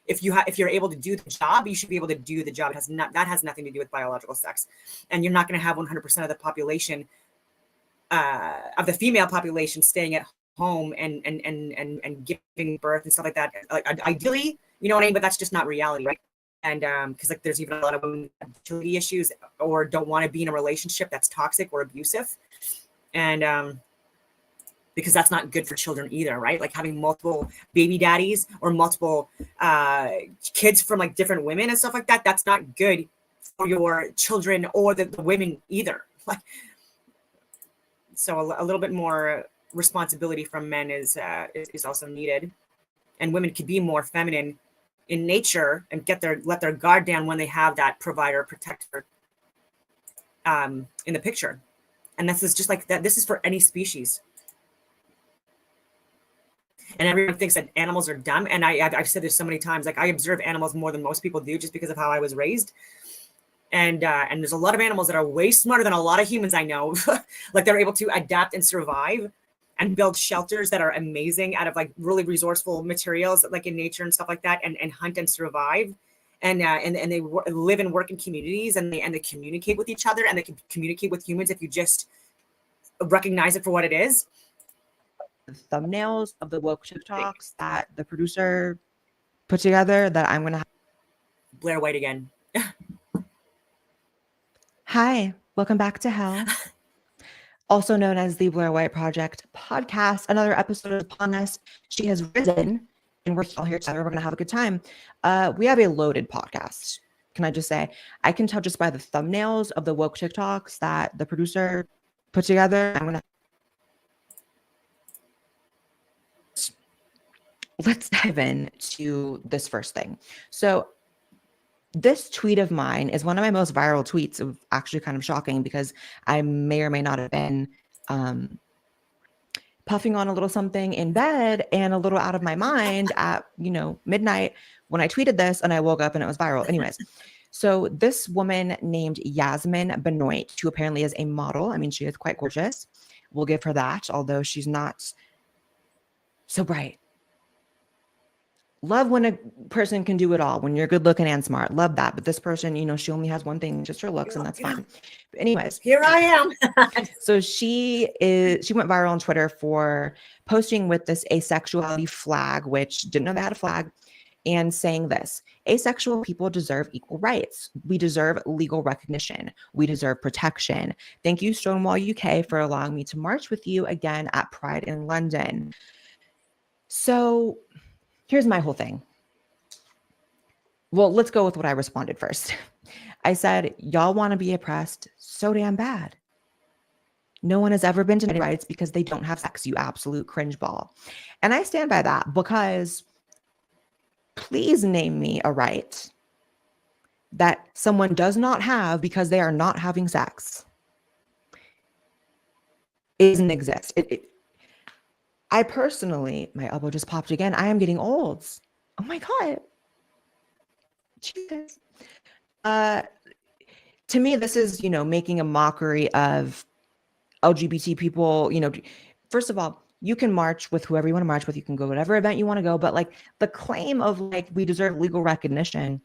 if you're able to do the job, you should be able to do the job. That has nothing to do with biological sex, and you're not going to have 100% of the population, of the female population, staying at home and giving birth and stuff like that. Like ideally, you know what I mean, but that's just not reality, right? And because like there's even a lot of women with fertility issues or don't want to be in a relationship that's toxic or abusive, and because that's not good for children either, right? Like having multiple baby daddies or multiple kids from like different women and stuff like that, that's not good for your children or the women either. Like, so a little bit more responsibility from men is also needed, and women could be more feminine in nature and let their guard down when they have that provider protector in the picture. And this is just like that. This is for any species. And everyone thinks that animals are dumb. And I've said this so many times, like I observe animals more than most people do just because of how I was raised. And there's a lot of animals that are way smarter than a lot of humans I know. Like they're able to adapt and survive and build shelters that are amazing out of like really resourceful materials, like in nature and stuff like that, and hunt and survive. And they live and work in communities, and they communicate with each other, and they can communicate with humans if you just recognize it for what it is. Thumbnails of the woke TikToks that the producer put together that I'm gonna Blair White again. Hi, welcome back to hell. Also known as the Blair White Project podcast. Another episode is upon us. She has risen, and we're all here together. We're gonna have a good time. We have a loaded podcast. Can I just say, I can tell just by the thumbnails of the woke TikToks that the producer put together. Let's dive into this first thing. So this tweet of mine is one of my most viral tweets. Of actually kind of shocking because I may or may not have been puffing on a little something in bed and a little out of my mind at midnight when I tweeted this, and I woke up and it was viral. Anyways, so this woman named Yasmin Benoit, who apparently is a model. I mean, she is quite gorgeous. We'll give her that, although she's not so bright. Love when a person can do it all, when you're good looking and smart. Love that. But this person, she only has one thing, just her looks, and that's fine. But anyways, here I am. So she went viral on Twitter for posting with this asexuality flag, which didn't know they had a flag, and saying this: asexual people deserve equal rights. We deserve legal recognition. We deserve protection. Thank you, Stonewall UK, for allowing me to march with you again at Pride in London. So here's my whole thing. Well, let's go with what I responded first. I said, y'all want to be oppressed so damn bad. No one has ever been denied rights because they don't have sex, you absolute cringe ball. And I stand by that, because please name me a right that someone does not have because they are not having sex. It doesn't exist. I personally, my elbow just popped again. I am getting old. Oh my God. Jesus. To me, this is, making a mockery of LGBT people. First of all, you can march with whoever you want to march with. You can go whatever event you want to go. But like the claim of like, we deserve legal recognition.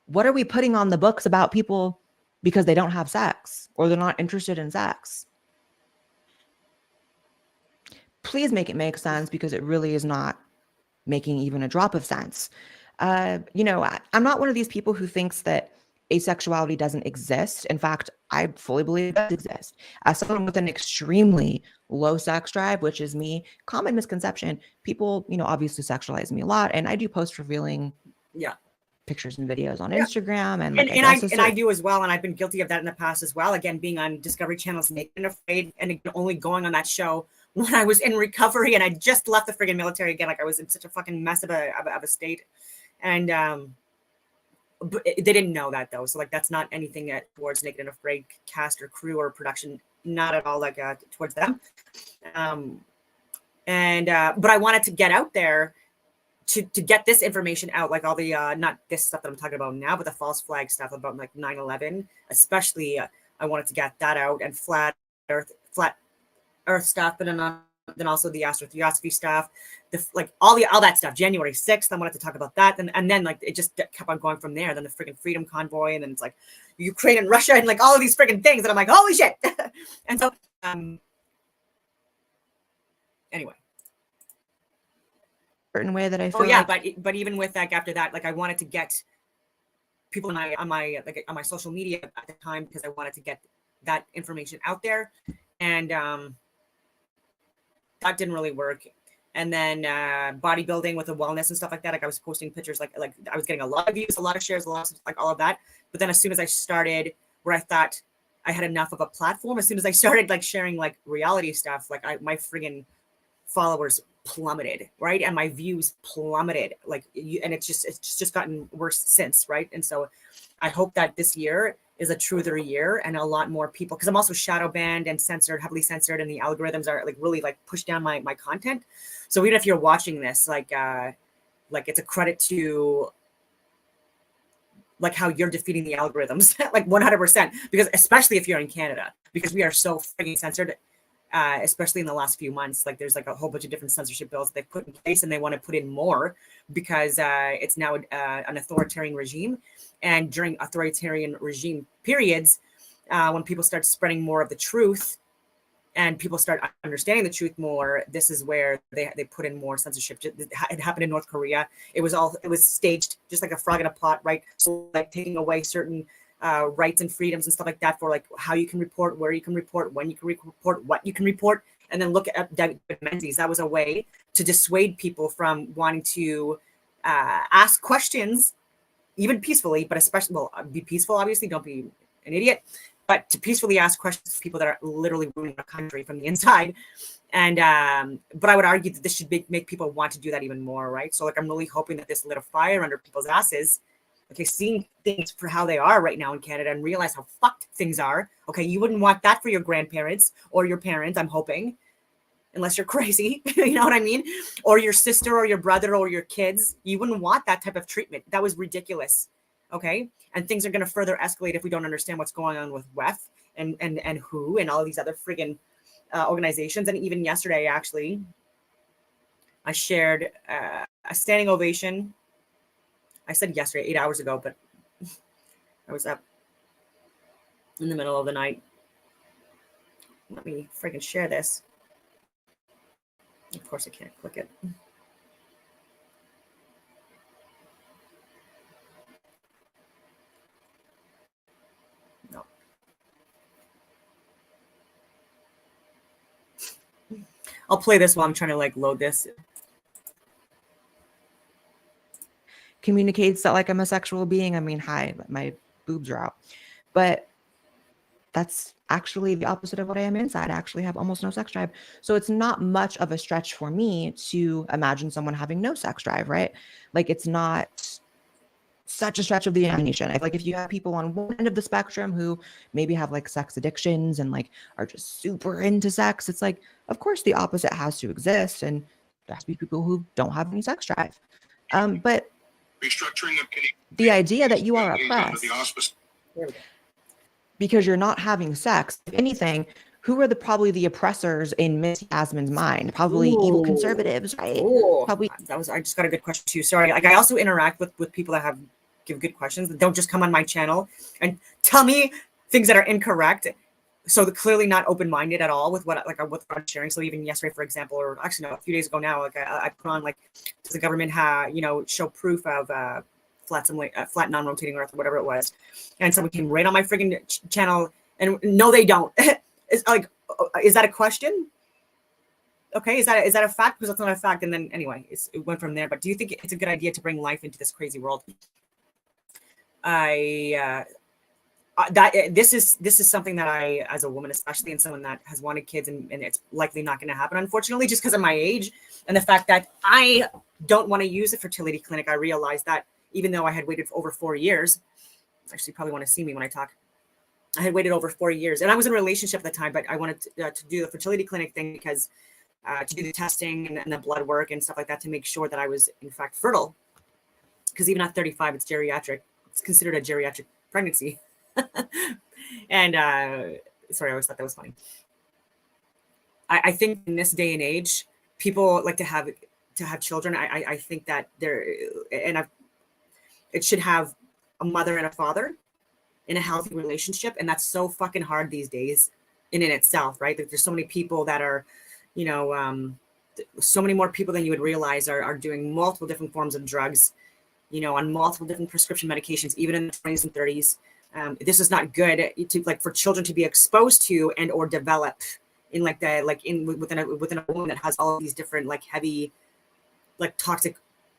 What are we putting on the books about people because they don't have sex or they're not interested in sex? Please make it make sense, because it really is not making even a drop of sense. You know, I'm not one of these people who thinks that asexuality doesn't exist. In fact, I fully believe it does exist. As someone with an extremely low sex drive, which is me, common misconception, people, you know, obviously sexualize me a lot. And I do post revealing pictures and videos on Instagram. And like, I do as well. And I've been guilty of that in the past as well. Again, being on Discovery Channel's Naked and Afraid, and only going on that show when I was in recovery and I just left the friggin' military again. Like I was in such a fucking mess of a state. And but they didn't know that though. So like that's not anything towards Naked and Afraid cast or crew or production, not at all like towards them. But I wanted to get out there to get this information out, like all the not this stuff that I'm talking about now, but the false flag stuff about like 9/11, especially. I wanted to get that out, and flat Earth stuff, but then also the astrotheosophy stuff, like all that stuff. January 6th, I wanted to talk about that, and then like it just kept on going from there. Then the freaking Freedom Convoy, and then it's like Ukraine and Russia, and like all of these freaking things, and I'm like, holy shit! And so, anyway. Certain way that I feel but even with that, after that, like I wanted to get people on my social media at the time, because I wanted to get that information out there, and that didn't really work. And then bodybuilding with the wellness and stuff like that, like I was posting pictures, like I was getting a lot of views, a lot of shares, a lot of, like all of that. But then as soon as I started where I thought I had enough of a platform, as soon as I started like sharing like reality stuff, like my friggin' followers plummeted, right? And my views plummeted, and it's just gotten worse since, right? And so I hope that this year is a truther year, and a lot more people, because I'm also shadow banned and censored, heavily censored, and the algorithms are like really like push down my content. So even if you're watching this, like it's a credit to like how you're defeating the algorithms, like 100%, because especially if you're in Canada, because we are so freaking censored. Especially in the last few months, like there's like a whole bunch of different censorship bills they've put in place, and they want to put in more because it's now an authoritarian regime. And during authoritarian regime periods, when people start spreading more of the truth and people start understanding the truth more, this is where they put in more censorship. It happened in North Korea. It was staged just like a frog in a pot, right? So like taking away certain rights and freedoms and stuff like that for like how you can report, where you can report, when you can report, what you can report. And then look at David Menzies. That was a way to dissuade people from wanting to ask questions, even peacefully, but especially, well, be peaceful, obviously, don't be an idiot, but to peacefully ask questions to people that are literally ruining the country from the inside. And but I would argue that this should make people want to do that even more, right? So like I'm really hoping that this lit a fire under people's asses. Okay, seeing things for how they are right now in Canada and realize how fucked things are. Okay, you wouldn't want that for your grandparents or your parents, I'm hoping, unless you're crazy, you know what I mean? Or your sister or your brother or your kids. You wouldn't want that type of treatment. That was ridiculous, okay? And things are going to further escalate if we don't understand what's going on with WEF and WHO and all these other friggin' organizations. And even yesterday, actually, I shared a standing ovation. I said yesterday, 8 hours ago, but I was up in the middle of the night. Let me freaking share this. Of course, I can't click it. No. I'll play this while I'm trying to like load this. Communicates that like I'm a sexual being. I mean, hi, my boobs are out, but that's actually the opposite of what I am inside. I actually have almost no sex drive. So it's not much of a stretch for me to imagine someone having no sex drive, right? Like it's not such a stretch of the imagination. I feel like if you have people on one end of the spectrum who maybe have like sex addictions and like are just super into sex, it's like, of course the opposite has to exist, and there has to be people who don't have any sex drive. But the idea that you are oppressed because you're not having sex, if anything, who are probably the oppressors in Miss Yasmin's mind? Probably evil conservatives, right? Probably. I just got a good question too. Sorry. Like I also interact with people that give good questions. Don't just come on my channel and tell me things that are incorrect. so clearly not open-minded at all with what I'm sharing. So even yesterday, for example, or actually no, a few days ago now, like I put on, like, does the government show proof of flat non-rotating Earth or whatever it was, and someone came right on my friggin' channel, and no, they don't. It's like, is that a question? Okay, is that a fact? Because that's not a fact. And then anyway, it went from there. But do you think it's a good idea to bring life into this crazy world? This is something that I, as a woman, especially, and someone that has wanted kids, and it's likely not going to happen, unfortunately, just because of my age and the fact that I don't want to use a fertility clinic. I realized that even though I had waited for over 4 years, actually, you probably want to see me when I talk. I had waited over 4 years, and I was in a relationship at the time, but I wanted to do the fertility clinic thing because to do the testing and the blood work and stuff like that to make sure that I was in fact fertile. Because even at 35, it's geriatric. It's considered a geriatric pregnancy. And sorry, I always thought that was funny. I think in this day and age, people like to have children. I think that it should have a mother and a father in a healthy relationship, and that's so fucking hard these days in itself, right? There's so many people that are, so many more people than you would realize are doing multiple different forms of drugs, on multiple different prescription medications, even in the 20s and 30s. This is not good for children to be exposed to and or develop in within a woman that has all of these different heavy toxic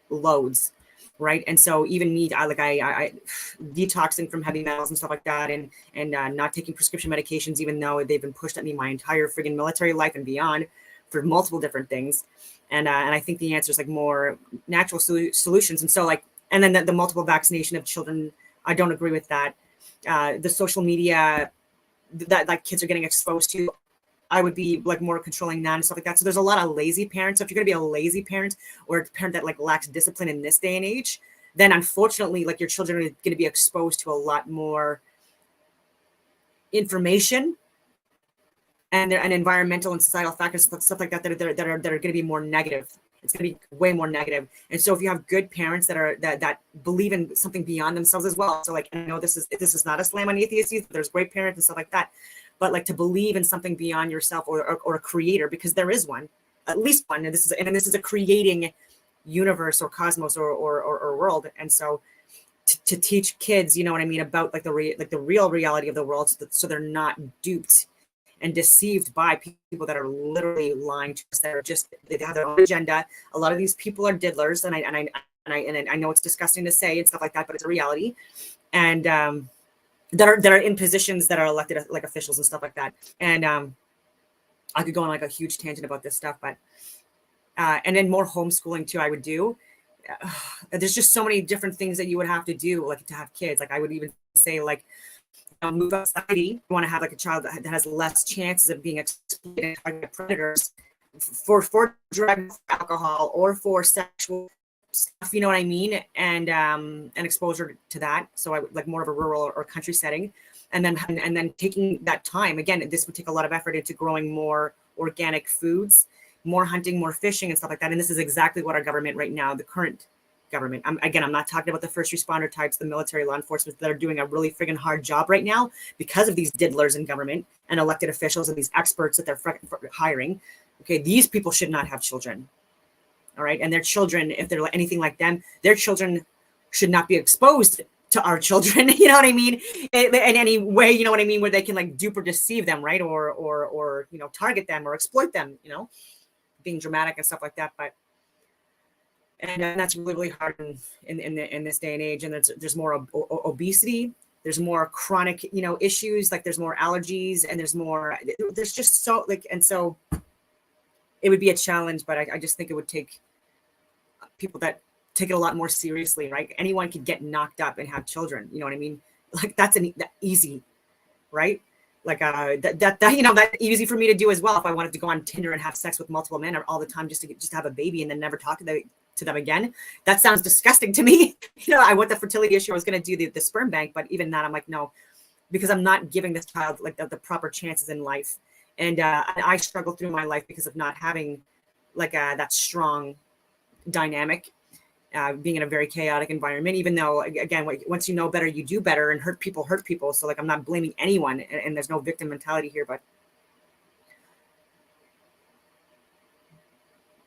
loads, right? And so even me, I detoxing from heavy metals and stuff like that, and not taking prescription medications, even though they've been pushed at me my entire friggin' military life and beyond for multiple different things. And I think the answer is more natural solutions. And so and then the multiple vaccination of children, I don't agree with that. The social media that kids are getting exposed to, I would be more controlling that and stuff like that. So there's a lot of lazy parents. So if you're going to be a lazy parent or a parent that lacks discipline in this day and age, then unfortunately, your children are going to be exposed to a lot more information and environmental and societal factors, stuff like that that are going to be more negative. It's going to be way more negative. And so if you have good parents that believe in something beyond themselves as well. So I know this is not a slam on atheists. There's great parents and stuff like that. But to believe in something beyond yourself or a creator, because there is one, at least one, and this is a creating universe or cosmos or world. And so to teach kids, about the real reality of the world, so they're not duped and deceived by people that are literally lying to us, that are they have their own agenda. A lot of these people are diddlers, and I know it's disgusting to say and stuff like that, but it's a reality. And that are in positions that are elected like officials and stuff like that. And I could go on a huge tangent about this stuff, but and then more homeschooling too, I would do. There's just so many different things that you would have to do to have kids. I would even say move up society. You want to have a child that has less chances of being exploited by predators for drugs, alcohol, or for sexual stuff, you know what I mean? And exposure to that. So I would more of a rural or country setting, and then taking that time. Again, this would take a lot of effort into growing more organic foods, more hunting, more fishing and stuff like that. And this is exactly what our government right now, the current government, I'm not talking about the first responder types, the military, law enforcement that are doing a really friggin' hard job right now because of these diddlers in government and elected officials and these experts that they're hiring. Okay, these people should not have children. All right. And their children, if they're anything like them, their children should not be exposed to our children. You know what I mean? In any way, you know what I mean? Where they can dupe or deceive them, right? Or target them or exploit them, being dramatic and stuff like that. But, and that's really, really hard in this day and age. And there's more obesity. There's more chronic, issues. There's more allergies and there's just so and so it would be a challenge, but I just think it would take people that take it a lot more seriously, right? Anyone could get knocked up and have children. You know what I mean? That's easy, right? That's easy for me to do as well. If I wanted to go on Tinder and have sex with multiple men all the time, just to have a baby and then never talk to them again. That sounds disgusting to me. I want the fertility issue. I was going to do the sperm bank, but even that, I'm no, because I'm not giving this child the proper chances in life. And I struggled through my life because of not having that strong dynamic. being in a very chaotic environment, even though, again, once you know better, you do better, and hurt people. So like, I'm not blaming anyone, and there's no victim mentality here, but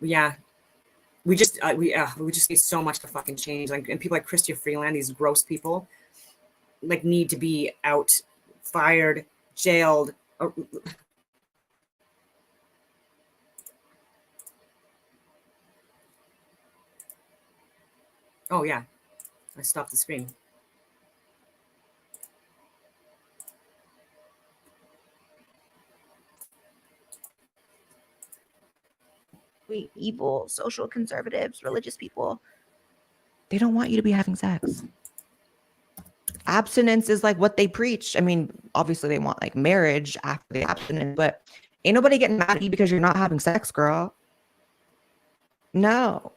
yeah, we just need so much to fucking change. Like, and people like Chrystia Freeland, these gross people, like, need to be out, fired, jailed. Oh yeah, I stopped the screen. Evil, social conservatives, religious people, they don't want you to be having sex. Abstinence is like what they preach. I mean, obviously they want like marriage after the abstinence, but ain't nobody getting mad at you because you're not having sex, girl. No.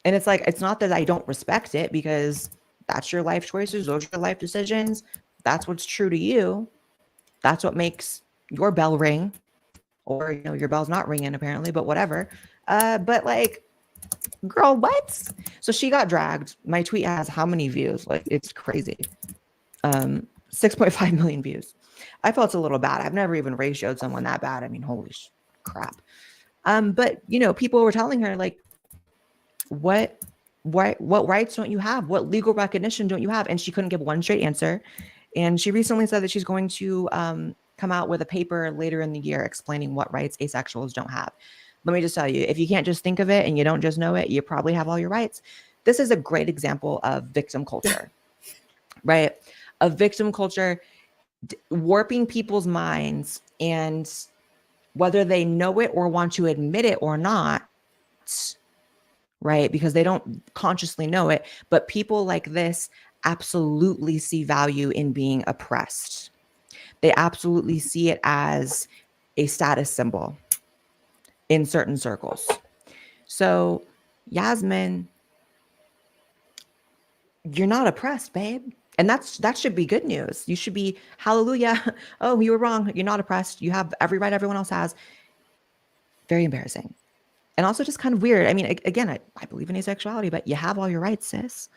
And it's like, it's not that I don't respect it, because that's your life choices, those are your life decisions. That's what's true to you. That's what makes your bell ring. Or, you know, your bell's not ringing apparently, but whatever. But like, girl, what? So she got dragged. My tweet has how many views? Like, it's crazy. 6.5 million views. I felt a little bad. I've never even ratioed someone that bad. I mean, holy crap. But you know, people were telling her like, what rights don't you have? What legal recognition don't you have? And she couldn't give one straight answer. And she recently said that she's going to come out with a paper later in the year explaining what rights asexuals don't have. Let me just tell you, if you can't just think of it and you don't just know it, you probably have all your rights. This is a great example of victim culture, right? Of victim culture warping people's minds, and whether they know it or want to admit it or not, right? Because they don't consciously know it, but people like this absolutely see value in being oppressed. They absolutely see it as a status symbol in certain circles. So, Yasmin, you're not oppressed, babe. And that should be good news. You should be, hallelujah. Oh, you were wrong. You're not oppressed. You have every right everyone else has. Very embarrassing. And also just kind of weird. I mean, again, I believe in asexuality, but you have all your rights, sis.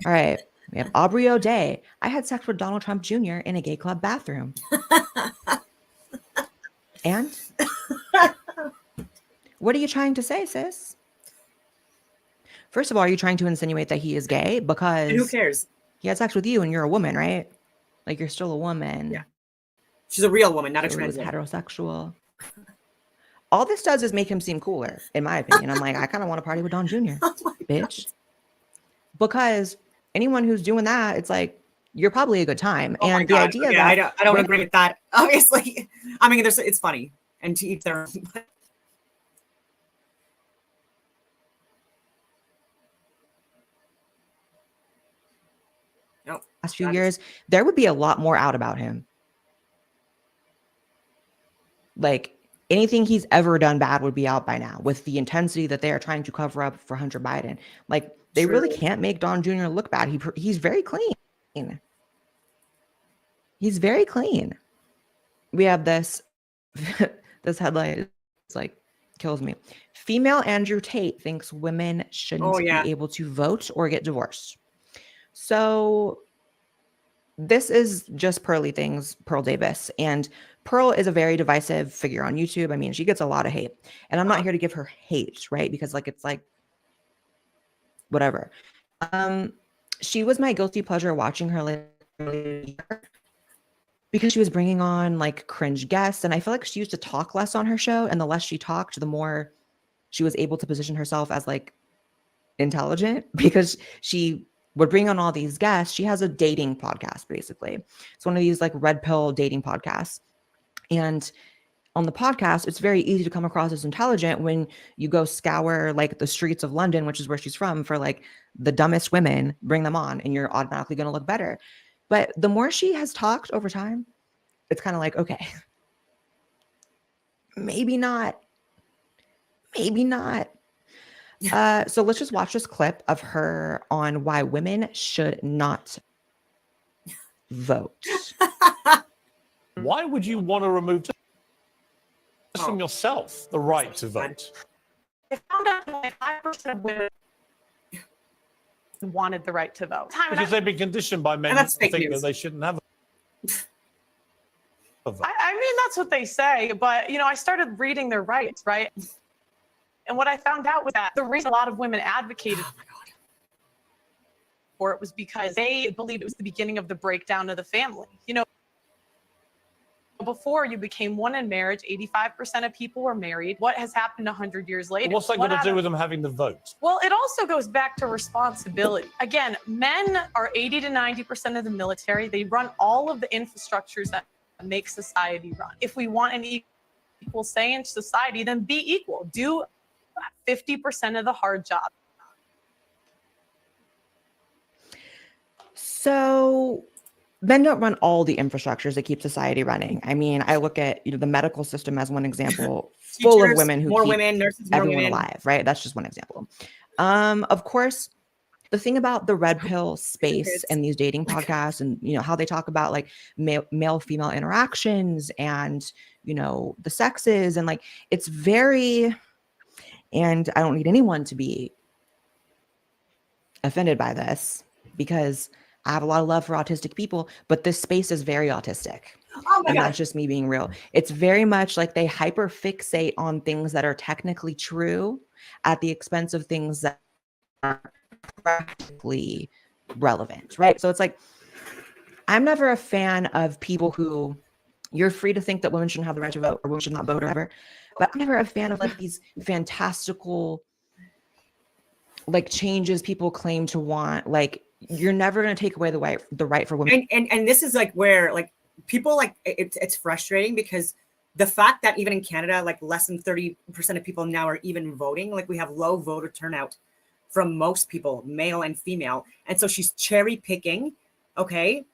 All right. We have Aubrey O'Day. I had sex with Donald Trump Jr. in a gay club bathroom. And? What are you trying to say, sis? First of all, are you trying to insinuate that he is gay? Because and who cares? He had sex with you and you're a woman, right? Like, you're still a woman. Yeah. She's a real woman, not so a trans woman. Heterosexual. All this does is make him seem cooler, in my opinion. I'm like, I kind of want to party with Don Jr., bitch. Because anyone who's doing that, it's like, you're probably a good time. Oh and the idea that I don't agree with that. Obviously, I mean, it's funny, and to each their own. Last few years, there would be a lot more out about him. Like, anything he's ever done bad would be out by now, with the intensity that they are trying to cover up for Hunter Biden. Like, they really can't make Don Jr. look bad. He's very clean. He's very clean. We have this this headline. It's like, kills me. Female Andrew Tate thinks women shouldn't be able to vote or get divorced. So this is just Pearly Things, Pearl Davis. And Pearl is a very divisive figure on YouTube. I mean, she gets a lot of hate. And I'm not here to give her hate, right? Because like, it's like, whatever. She was my guilty pleasure watching her like, because she was bringing on like cringe guests. And I feel like she used to talk less on her show. And the less she talked, the more she was able to position herself as like intelligent, because she would bring on all these guests. She has a dating podcast, basically. It's one of these like red pill dating podcasts. And on the podcast, it's very easy to come across as intelligent when you go scour like the streets of London, which is where she's from, for like the dumbest women, bring them on, and you're automatically going to look better. But the more she has talked over time, it's kind of like, okay, maybe not. Maybe not. So let's just watch this clip of her on why women should not vote. Why would you want to remove just from yourself the right to vote? I found out only 5% of women wanted the right to vote. Because they've been conditioned by men to think that they shouldn't have a vote. I mean, that's what they say, but I started reading their rights, right? And what I found out was that the reason a lot of women advocated for it was because they believed it was the beginning of the breakdown of the family. Before you became one in marriage, 85% of people were married. What has happened 100 years later? What's that got to do with them having the vote? Well, it also goes back to responsibility. Again, men are 80 to 90% of the military. They run all of the infrastructures that make society run. If we want an equal say in society, then be equal. Do 50% of the hard job. So men don't run all the infrastructures that keep society running. I mean, I look at the medical system as one example, full Teachers, of women who more keep women, nurses, more everyone women. alive, right? That's just one example. Of course, the thing about the red pill space and these dating podcasts and how they talk about like male female interactions and the sexes and like it's very, and I don't need anyone to be offended by this because I have a lot of love for autistic people, but this space is very autistic. Oh my And God. that's just me being real. It's very much like they hyper fixate on things that are technically true at the expense of things that are practically relevant, right? So it's like, I'm never a fan of people who, you're free to think that women shouldn't have the right to vote or women should not vote or whatever, but I'm never a fan of like these fantastical like changes people claim to want. Like you're never going to take away the right for women. And this is like where like people like it's frustrating because the fact that even in Canada, like less than 30% of people now are even voting, like we have low voter turnout from most people, male and female. And so she's cherry picking, okay,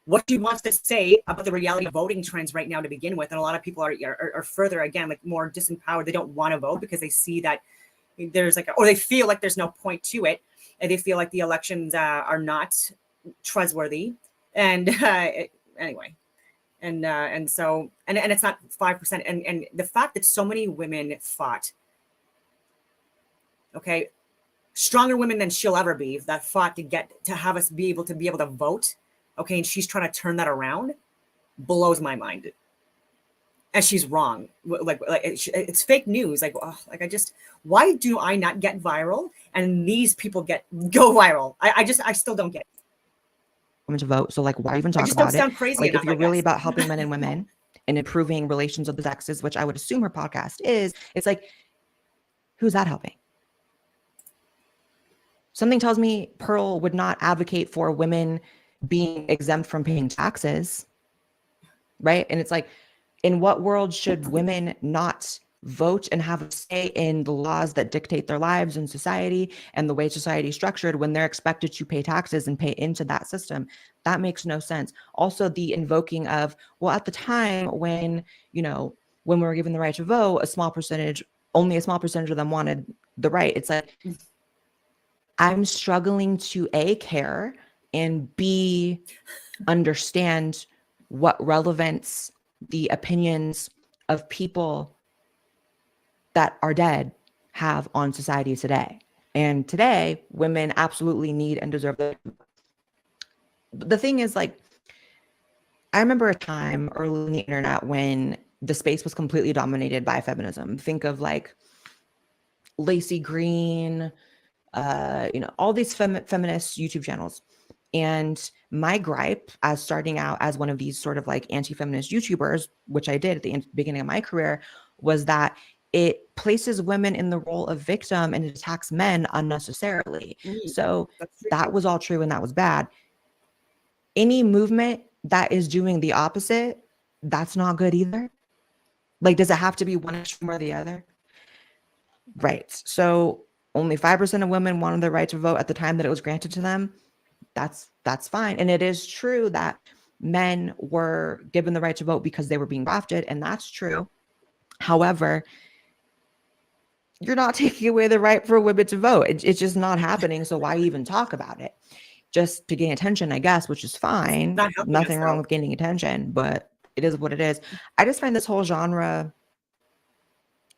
what she wants to say about the reality of voting trends right now to begin with. And a lot of people are further, again, like more disempowered. They don't want to vote because they see that there's like, or they feel like there's no point to it. And they feel like the elections are not trustworthy. And anyway, and so it's not 5%. And the fact that so many women fought, okay, stronger women than she'll ever be, that fought to have us be able to vote, okay, and she's trying to turn that around, blows my mind. And she's wrong. Like it's fake news. Like, oh, like why do I not get viral and these people go viral? I still don't get it. Women to vote. So like, why even talk about it? Like if you're really about helping men and women and improving relations of the sexes, which I would assume her podcast is, it's like, who's that helping? Something tells me Pearl would not advocate for women being exempt from paying taxes, right? And it's like, in what world should women not vote and have a say in the laws that dictate their lives and society and the way society is structured when they're expected to pay taxes and pay into that system? That makes no sense. Also, the invoking of, well, at the time when, when we were given the right to vote, only a small percentage of them wanted the right. It's like, I'm struggling to A, care, and B, understand what relevance the opinions of people that are dead have on society today. And today, women absolutely need and deserve the thing is, like, I remember a time early in the internet when the space was completely dominated by feminism. Think of like Lacey Green, all these feminist YouTube channels. And my gripe as starting out as one of these sort of like anti-feminist YouTubers, which I did at the beginning of my career, was that it places women in the role of victim and it attacks men unnecessarily. So that was all true and that was bad. Any movement that is doing the opposite, that's not good either. Like, does it have to be one extreme or the other? Right. So only 5% of women wanted the right to vote at the time that it was granted to them. That's fine. And it is true that men were given the right to vote because they were being drafted, and that's true. However, you're not taking away the right for women to vote. It's just not happening. So why even talk about it? Just to gain attention, I guess, which is fine. Nothing wrong with gaining attention, but it is what it is. I just find this whole genre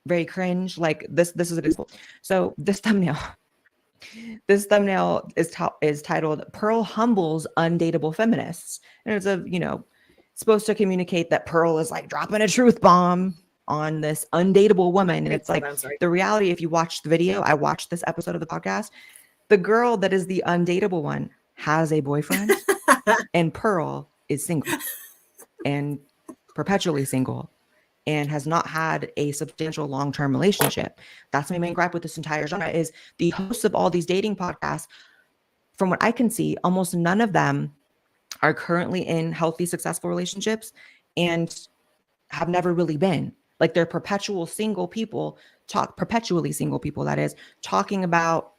very cringe. Like this is a good example. So this thumbnail, This thumbnail is titled "Pearl Humbles Undateable Feminists," and it's supposed to communicate that Pearl is like dropping a truth bomb on this undateable woman. And it's like the reality, if you watch the video, I watched this episode of the podcast, the girl that is the undateable one has a boyfriend and Pearl is single and perpetually single and has not had a substantial long-term relationship. That's my main gripe with this entire genre is the hosts of all these dating podcasts, from what I can see, almost none of them are currently in healthy, successful relationships and have never really been. Like they're perpetually single people, that is, talking about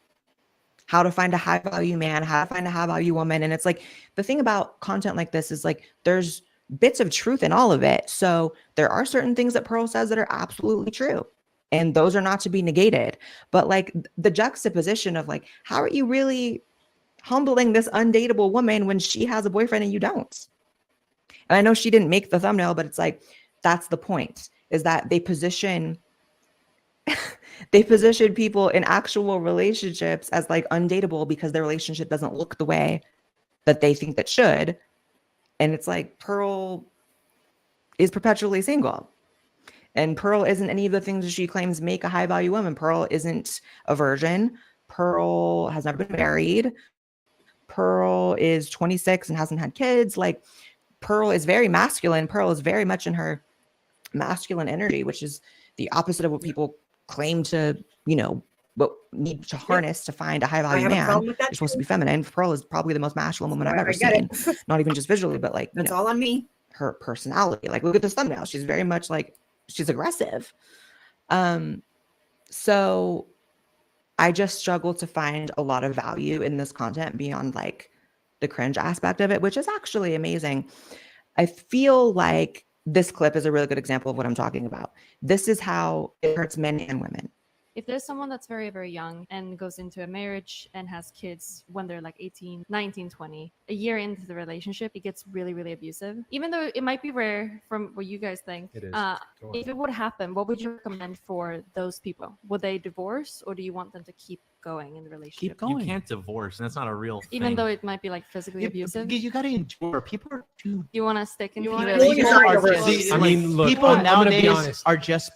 how to find a high value man, how to find a high value woman. And it's like, the thing about content like this is like, there's bits of truth in all of it. So there are certain things that Pearl says that are absolutely true. And those are not to be negated. But like the juxtaposition of like, how are you really humbling this undateable woman when she has a boyfriend and you don't? And I know she didn't make the thumbnail, but it's like, that's the point, is that they position people in actual relationships as like undateable because their relationship doesn't look the way that they think that should. And it's like, Pearl is perpetually single. And Pearl isn't any of the things that she claims make a high value woman. Pearl isn't a virgin. Pearl has never been married. Pearl is 26 and hasn't had kids. Like, Pearl is very masculine. Pearl is very much in her masculine energy, which is the opposite of what people claim to, what need to harness to find a high value man. You're supposed to be feminine. Pearl is probably the most masculine woman I've ever seen. Not even just visually, but like, that's all on me. Her personality. Like, look at this thumbnail. She's very much like, she's aggressive. So I just struggle to find a lot of value in this content beyond like the cringe aspect of it, which is actually amazing. I feel like this clip is a really good example of what I'm talking about. This is how it hurts men and women. If there's someone that's very, very young and goes into a marriage and has kids when they're like 18, 19, 20, a year into the relationship, it gets really, really abusive. Even though it might be rare from what you guys think. It is. If it would happen, what would you recommend for those people? Would they divorce, or do you want them to keep going in the relationship? Keep going. You can't divorce, and that's not a real thing. Even though it might be like physically abusive? You got to endure. People are too... You want to stick in the I mean, look, people nowadays are just...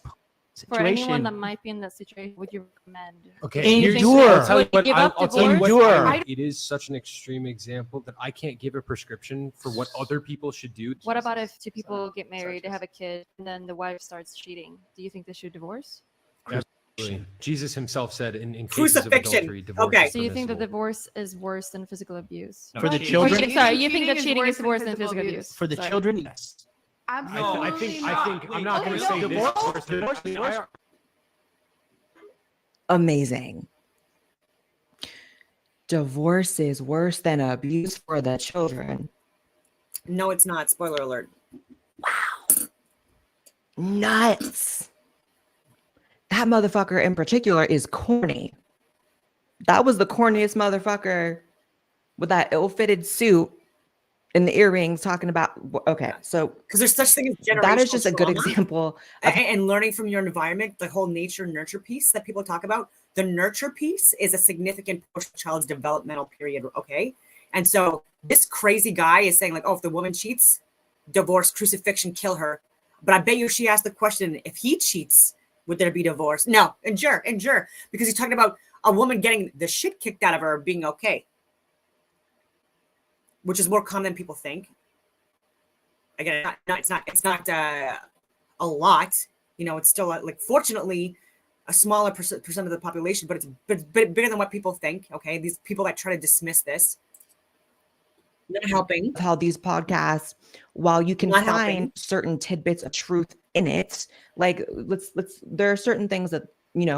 For anyone that might be in that situation, would you recommend? Okay, endure. I'll tell you what, I'll tell you what, it is such an extreme example that I can't give a prescription for what other people should do. What about if two people get married, they have a kid, and then the wife starts cheating? Do you think they should divorce? Absolutely. Jesus himself said in cases Crucifixion. of adultery, divorce is So you think that permissible. divorce is worse than physical abuse? For the children? Okay, sorry, you think that cheating is worse than physical abuse? For the children, yes. I think I'm not going to say divorce. Amazing. Divorce is worse than abuse for the children. No, it's not. Spoiler alert. Wow. Nuts. That motherfucker in particular is corny. That was the corniest motherfucker with that ill-fitted suit and the earrings talking about, okay, so because there's such thing as generational that is just a good trauma. example and learning from your environment, the whole nature nurture piece that people talk about. The nurture piece is a significant portion of a child's developmental period, okay? And so this crazy guy is saying like, oh, if the woman cheats, divorce, crucifixion, kill her. But I bet you she asked the question, if he cheats, would there be divorce? No, endure, because he's talking about a woman getting the shit kicked out of her being okay, which is more common than people think. Again, it's not a lot. It's still like, fortunately, a smaller percent of the population, but it's bigger than what people think. Okay, these people that try to dismiss this, not helping. How these podcasts, while you can find certain tidbits of truth in it, like there are certain things that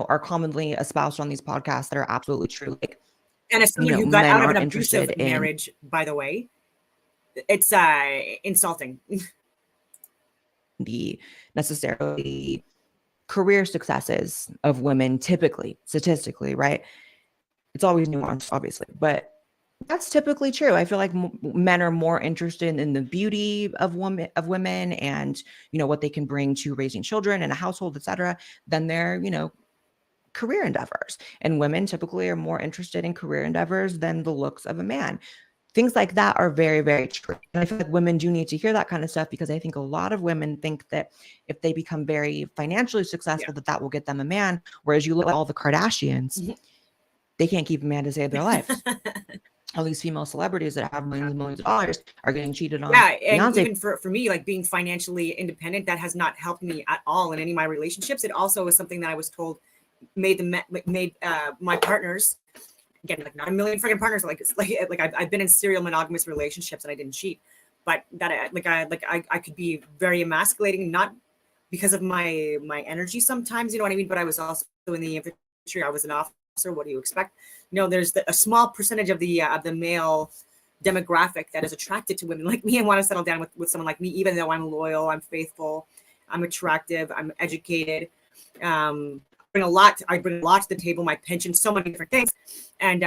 are commonly espoused on these podcasts that are absolutely true. Like, and as someone who got out of an abusive marriage, by the way, it's insulting. The necessarily career successes of women, typically, statistically, right? It's always nuanced, obviously, but that's typically true. I feel like men are more interested in the beauty of women and what they can bring to raising children and a household, etc., than their career endeavors. And women typically are more interested in career endeavors than the looks of a man. Things like that are very, very true. And I feel like women do need to hear that kind of stuff, because I think a lot of women think that if they become very financially successful, that will get them a man. Whereas you look at all the Kardashians, they can't keep a man to save their lives. All these female celebrities that have millions and millions of dollars are getting cheated on. Yeah, and Beyonce. even for me, like being financially independent, that has not helped me at all in any of my relationships. It also was something that I was told made my partners, again, like not a million freaking partners, like I've been in serial monogamous relationships and I didn't cheat, but that I could be very emasculating, not because of my energy sometimes, you know what I mean, but I was also in the infantry. I was an officer. What do you expect? You know, there's a small percentage of the male demographic that is attracted to women like me and want to settle down with someone like me, even though I'm loyal, I'm faithful, I'm attractive, I'm educated. I bring a lot to the table, my pension, so many different things, and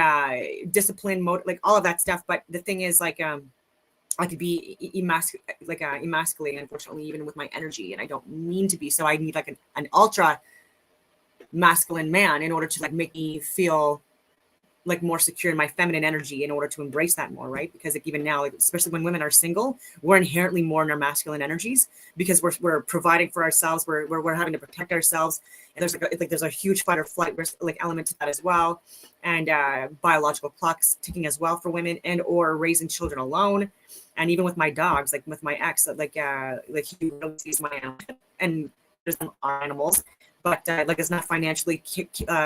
discipline, like all of that stuff. But the thing is, like, I could be emasculating, unfortunately, even with my energy, and I don't mean to be. So I need like an ultra masculine man in order to like make me feel like more secure in my feminine energy, in order to embrace that more, right? Because like even now, like, especially when women are single, we're inherently more in our masculine energies, because we're providing for ourselves, we're having to protect ourselves, and there's a huge fight or flight like element to that as well, and biological clocks ticking as well for women, and or raising children alone. And even with my dogs, like with my ex, like he really sees my animal, and there's some animals, but like it's not financially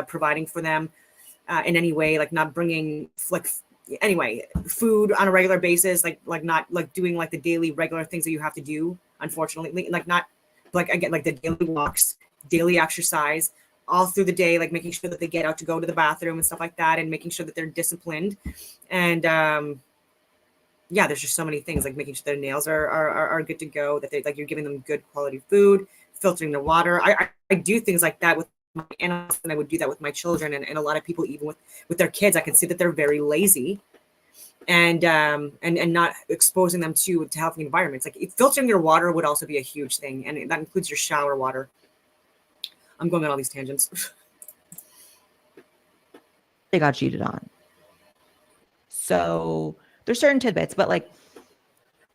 providing for them in any way, like not bringing like anyway food on a regular basis, like not like doing like the daily regular things that you have to do, unfortunately, like not like again like the daily walks, daily exercise all through the day, like making sure that they get out to go to the bathroom and stuff like that, and making sure that they're disciplined. And yeah, there's just so many things, like making sure their nails are good to go, that they like you're giving them good quality food, filtering the water. I do things like that with my animals, and I would do that with my children, and a lot of people, even with their kids, I can see that they're very lazy, and not exposing them to healthy environments. Like filtering your water would also be a huge thing, and that includes your shower water. I'm going on all these tangents. They got cheated on. So there's certain tidbits, but like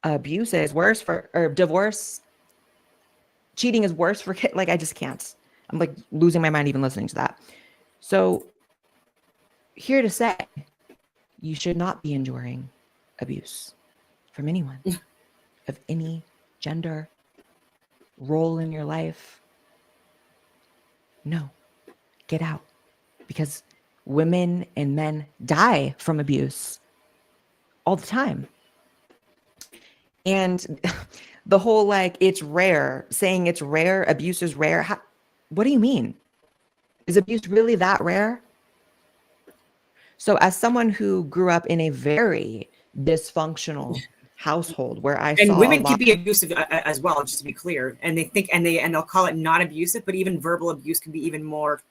abuse is worse or divorce, cheating is worse for kids. Like I just can't. I'm like losing my mind even listening to that. So here to say, you should not be enduring abuse from anyone of any gender, role in your life. No, get out, because women and men die from abuse all the time. And the whole like it's rare, saying it's rare, abuse is rare. What do you mean? Is abuse really that rare? So as someone who grew up in a very dysfunctional household where I saw and women can be abusive as well, just to be clear, and they think and they'll call it not abusive, but even verbal abuse can be even more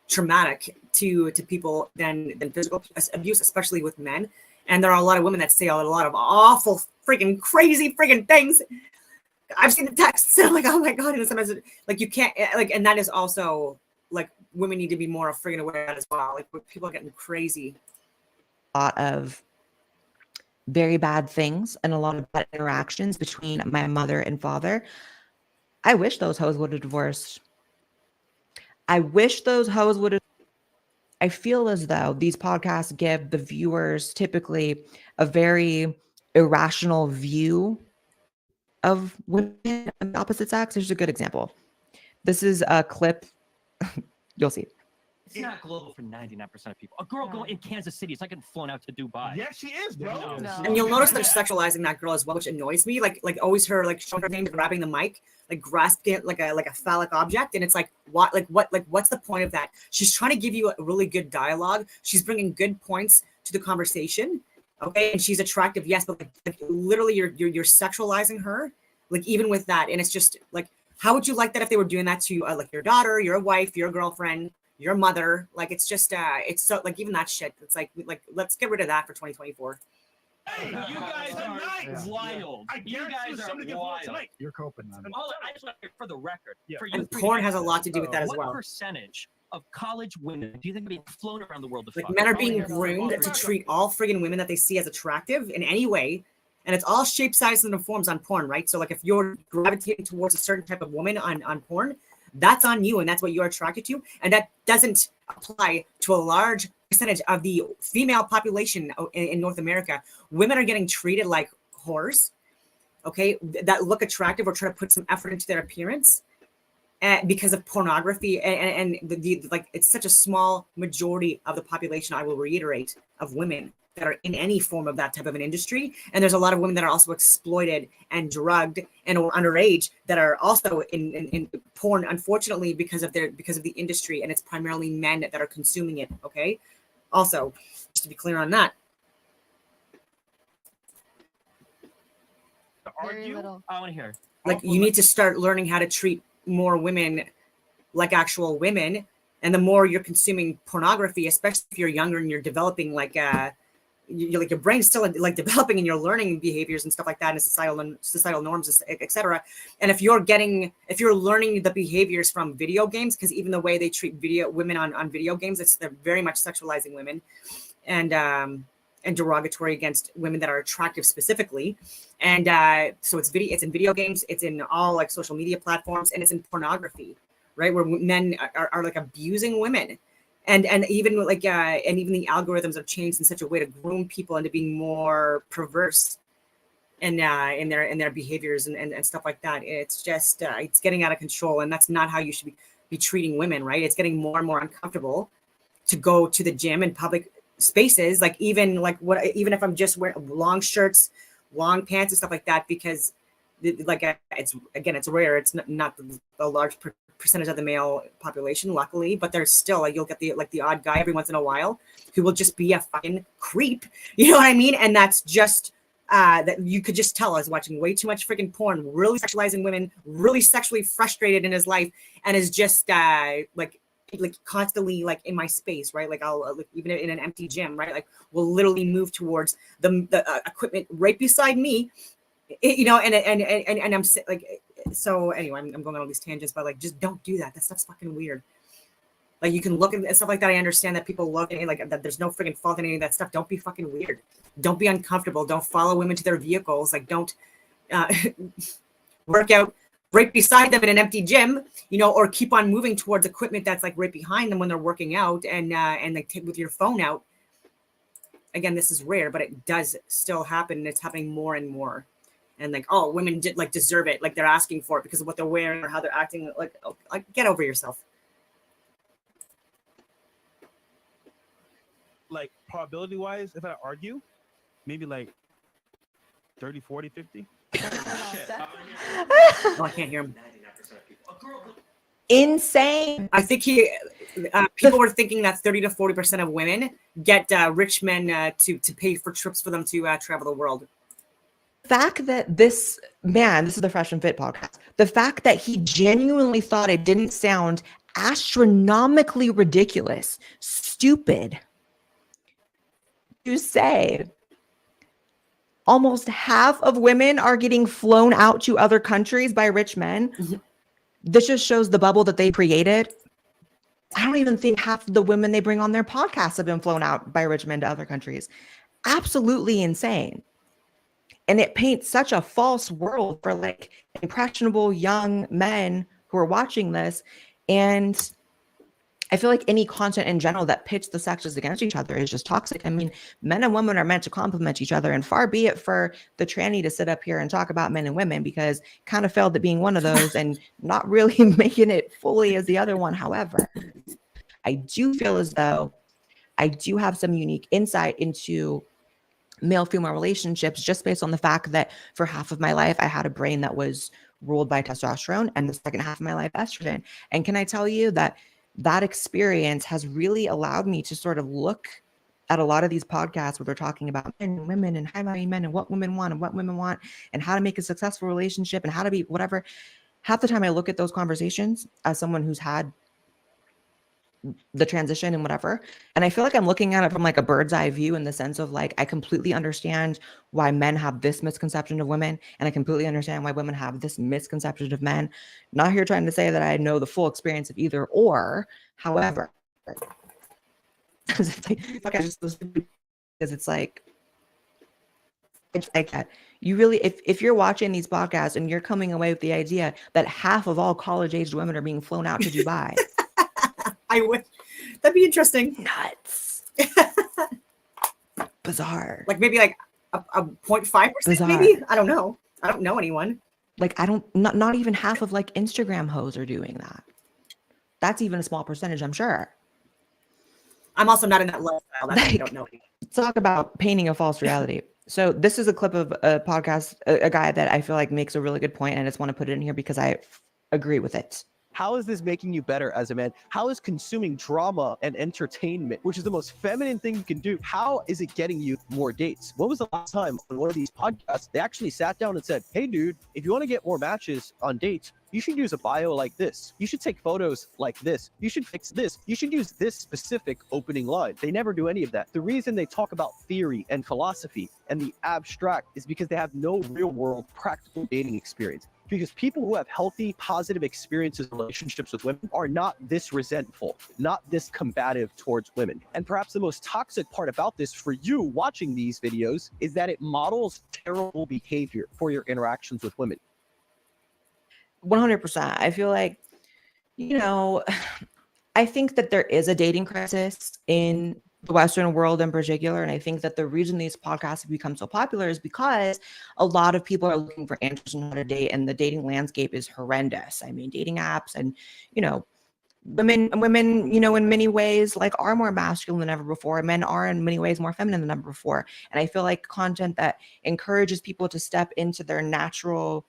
traumatic to people than physical abuse, especially with men. And there are a lot of women that say a lot of awful freaking crazy freaking things. I've seen the texts, and I'm like, oh my god, and sometimes like you can't like, and that is also like women need to be more freaking aware of that as well. Like people are getting crazy. A lot of very bad things and a lot of bad interactions between my mother and father. I wish those hoes would have divorced. I wish those hoes would have. I feel as though these podcasts give the viewers typically a very irrational view of women of the opposite sex. Here's a good example. This is a clip. You'll see. It's not global for 99% of people. A girl going in Kansas City is not getting flown out to Dubai. Yeah, she is, bro. No. And you'll notice they're sexualizing that girl as well, which annoys me. Like always her like showing her name, grabbing the mic, like grasping it like a phallic object, and it's like what's the point of that? She's trying to give you a really good dialogue. She's bringing good points to the conversation, okay, and she's attractive, yes, but like literally you're sexualizing her, like even with that, and it's just like, how would you like that if they were doing that to like your daughter, your wife, your girlfriend, your mother? Like it's just it's so like even that shit. It's like let's get rid of that for 2024. Hey, you guys are wild. You guys are wild. You're coping, man. I just want to, for the record, for you, And porn has a lot to do with that as what well. Percentage of college women do you think are being flown around the world to Like fuck? men are I wanna being hear groomed all to three. treat all friggin' women that they see as attractive in any way. And it's all shapes, sizes, and forms on porn, right? So like if you're gravitating towards a certain type of woman on porn, that's on you and that's what you're attracted to. And that doesn't apply to a large percentage of the female population in North America. Women are getting treated like whores, okay, that look attractive or try to put some effort into their appearance. Because of pornography and the like, it's such a small majority of the population, I will reiterate, of women that are in any form of that type of an industry. And there's a lot of women that are also exploited and drugged and or underage that are also in porn, unfortunately, because of the industry. And it's primarily men that are consuming it. Okay. Also, just to be clear on that. Very little. I want to hear. Like you need to start learning how to treat more women like actual women. And the more you're consuming pornography, especially if you're younger and you're developing like your brain's still like developing and you're learning behaviors and stuff like that and societal norms, etc. And if you're learning the behaviors from video games, because even the way they treat women on video games, they're very much sexualizing women and derogatory against women that are attractive specifically. And so it's in video games, it's in all like social media platforms, and it's in pornography, right? Where men are like abusing women. And even like and even the algorithms have changed in such a way to groom people into being more perverse in their behaviors and stuff like that. It's just it's getting out of control, and that's not how you should be treating women, right? It's getting more and more uncomfortable to go to the gym in public spaces, like even if I'm just wearing long shirts, long pants and stuff like that, because it's rare. It's not a large percentage of the male population, luckily, but there's still like, you'll get the odd guy every once in a while who will just be a fucking creep. You know what I mean? And that's just that you could just tell I was watching way too much freaking porn, really sexualizing women, really sexually frustrated in his life, and is just like constantly like in my space, right? Like I'll like, even in an empty gym, right? Like we'll literally move towards the equipment right beside me, you know, and I'm like, so anyway, I'm going on all these tangents, but like, just don't do that. That stuff's fucking weird. Like you can look at stuff like that. I understand that people look at it like that. There's no freaking fault in any of that stuff. Don't be fucking weird. Don't be uncomfortable. Don't follow women to their vehicles. Like don't work out right beside them in an empty gym, you know, or keep on moving towards equipment that's like right behind them when they're working out and like take with your phone out. Again, this is rare, but it does still happen, and it's happening more and more. And like, oh, women like deserve it, like they're asking for it because of what they're wearing or how they're acting. Like get over yourself. Like probability wise, if I argue, maybe like 30, 40, 50. Oh, I can't hear him. Insane. I think people were thinking that 30 to 40% of women get rich men to pay for trips for them to travel the world. The fact that this is the Fresh and Fit podcast. The fact that he genuinely thought it didn't sound astronomically ridiculous, stupid. You say almost half of women are getting flown out to other countries by rich men. Mm-hmm. This just shows the bubble that they created. I don't even think half of the women they bring on their podcasts have been flown out by rich men to other countries. Absolutely insane. And it paints such a false world for like impressionable young men who are watching this. And I feel like any content in general that pits the sexes against each other is just toxic. I mean, men and women are meant to complement each other, and far be it for the tranny to sit up here and talk about men and women, because kind of failed at being one of those and not really making it fully as the other one. However, I do feel as though I do have some unique insight into male-female relationships just based on the fact that for half of my life, I had a brain that was ruled by testosterone, and the second half of my life, estrogen. And can I tell you that experience has really allowed me to sort of look at a lot of these podcasts where they're talking about men and women and high-value men and what women want and how to make a successful relationship and how to be whatever. Half the time I look at those conversations as someone who's had the transition and whatever. And I feel like I'm looking at it from like a bird's eye view in the sense of like, I completely understand why men have this misconception of women. And I completely understand why women have this misconception of men. Not here trying to say that I know the full experience of either or. However, because it's like that. You really, if you're watching these podcasts and you're coming away with the idea that half of all college-aged women are being flown out to Dubai. I would. That'd be interesting. Nuts. Bizarre. Like maybe like a 0.5%, maybe. I don't know. I don't know anyone. Like not even half of like Instagram hoes are doing that. That's even a small percentage, I'm sure. I'm also not in that lifestyle. That's why I don't know anyone. Talk about painting a false reality. So this is a clip of a podcast, a guy that I feel like makes a really good point, and I just want to put it in here because I agree with it. How is this making you better as a man? How is consuming drama and entertainment, which is the most feminine thing you can do, how is it getting you more dates? When was the last time on one of these podcasts they actually sat down and said, hey dude, if you want to get more matches on dates, you should use a bio like this. You should take photos like this. You should fix this. You should use this specific opening line. They never do any of that. The reason they talk about theory and philosophy and the abstract is because they have no real world practical dating experience. Because people who have healthy, positive experiences, relationships with women are not this resentful, not this combative towards women. And perhaps the most toxic part about this for you watching these videos is that it models terrible behavior for your interactions with women. 100%. I feel like, you know, I think that there is a dating crisis in the Western world in particular. And I think that the reason these podcasts have become so popular is because a lot of people are looking for answers on how to date, and the dating landscape is horrendous. I mean, dating apps and, you know, women, you know, in many ways, like, are more masculine than ever before. Men are in many ways more feminine than ever before. And I feel like content that encourages people to step into their natural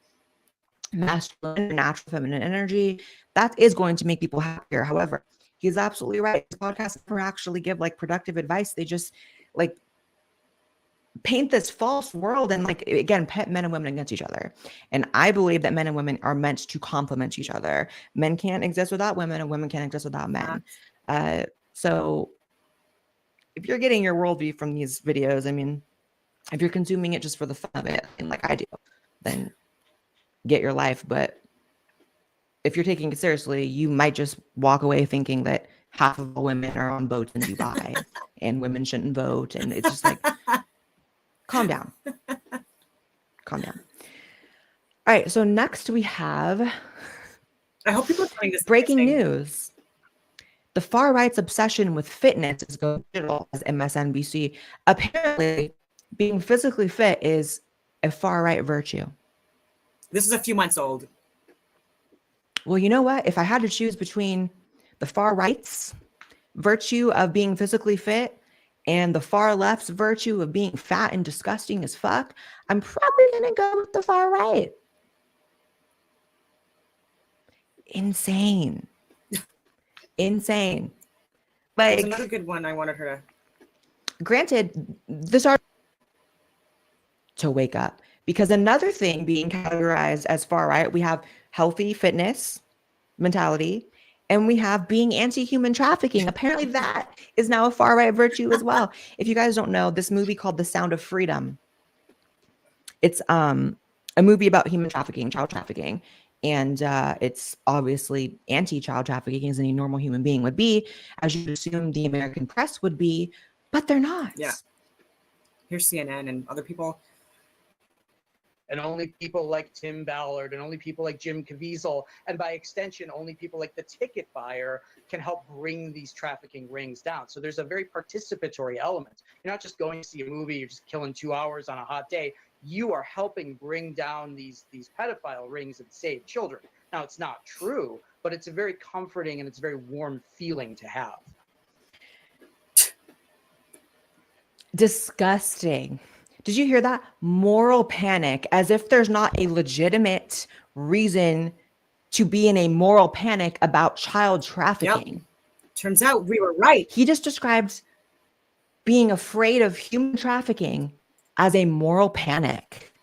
masculine, natural feminine energy, that is going to make people happier. However, he's absolutely right. These podcasts never actually give like productive advice. They just like paint this false world and like, again, pit men and women against each other. And I believe that men and women are meant to complement each other. Men can't exist without women, and women can't exist without men. So if you're getting your worldview from these videos, I mean, if you're consuming it just for the fun of it, and like I do, then get your life. But if you're taking it seriously, you might just walk away thinking that half of the women are on boats in Dubai and women shouldn't vote. And it's just like, calm down. Calm down. All right. So next we have, I hope people are finding this breaking news. The far right's obsession with fitness is going digital, as MSNBC. Apparently, being physically fit is a far right virtue. This is a few months old. Well, you know what? If I had to choose between the far right's virtue of being physically fit and the far left's virtue of being fat and disgusting as fuck, I'm probably going to go with the far right. Insane. Insane. Like, there's another good one I wanted her to. Granted, this are to wake up, because another thing being categorized as far right, we have healthy fitness mentality, and we have being anti-human trafficking. Apparently that is now a far right virtue as well. If you guys don't know, this movie called The Sound of Freedom, it's a movie about human trafficking, child trafficking, and it's obviously anti-child trafficking, as any normal human being would be, as you'd assume the American press would be, but they're not. Yeah. Here's CNN and other people. And only people like Tim Ballard and only people like Jim Caviezel, and by extension, only people like the ticket buyer can help bring these trafficking rings down. So there's a very participatory element. You're not just going to see a movie, you're just killing 2 hours on a hot day. You are helping bring down these pedophile rings and save children. Now, it's not true, but it's a very comforting and it's a very warm feeling to have. Disgusting. Did you hear that? Moral panic, as if there's not a legitimate reason to be in a moral panic about child trafficking. Yep. Turns out we were right. He just described being afraid of human trafficking as a moral panic.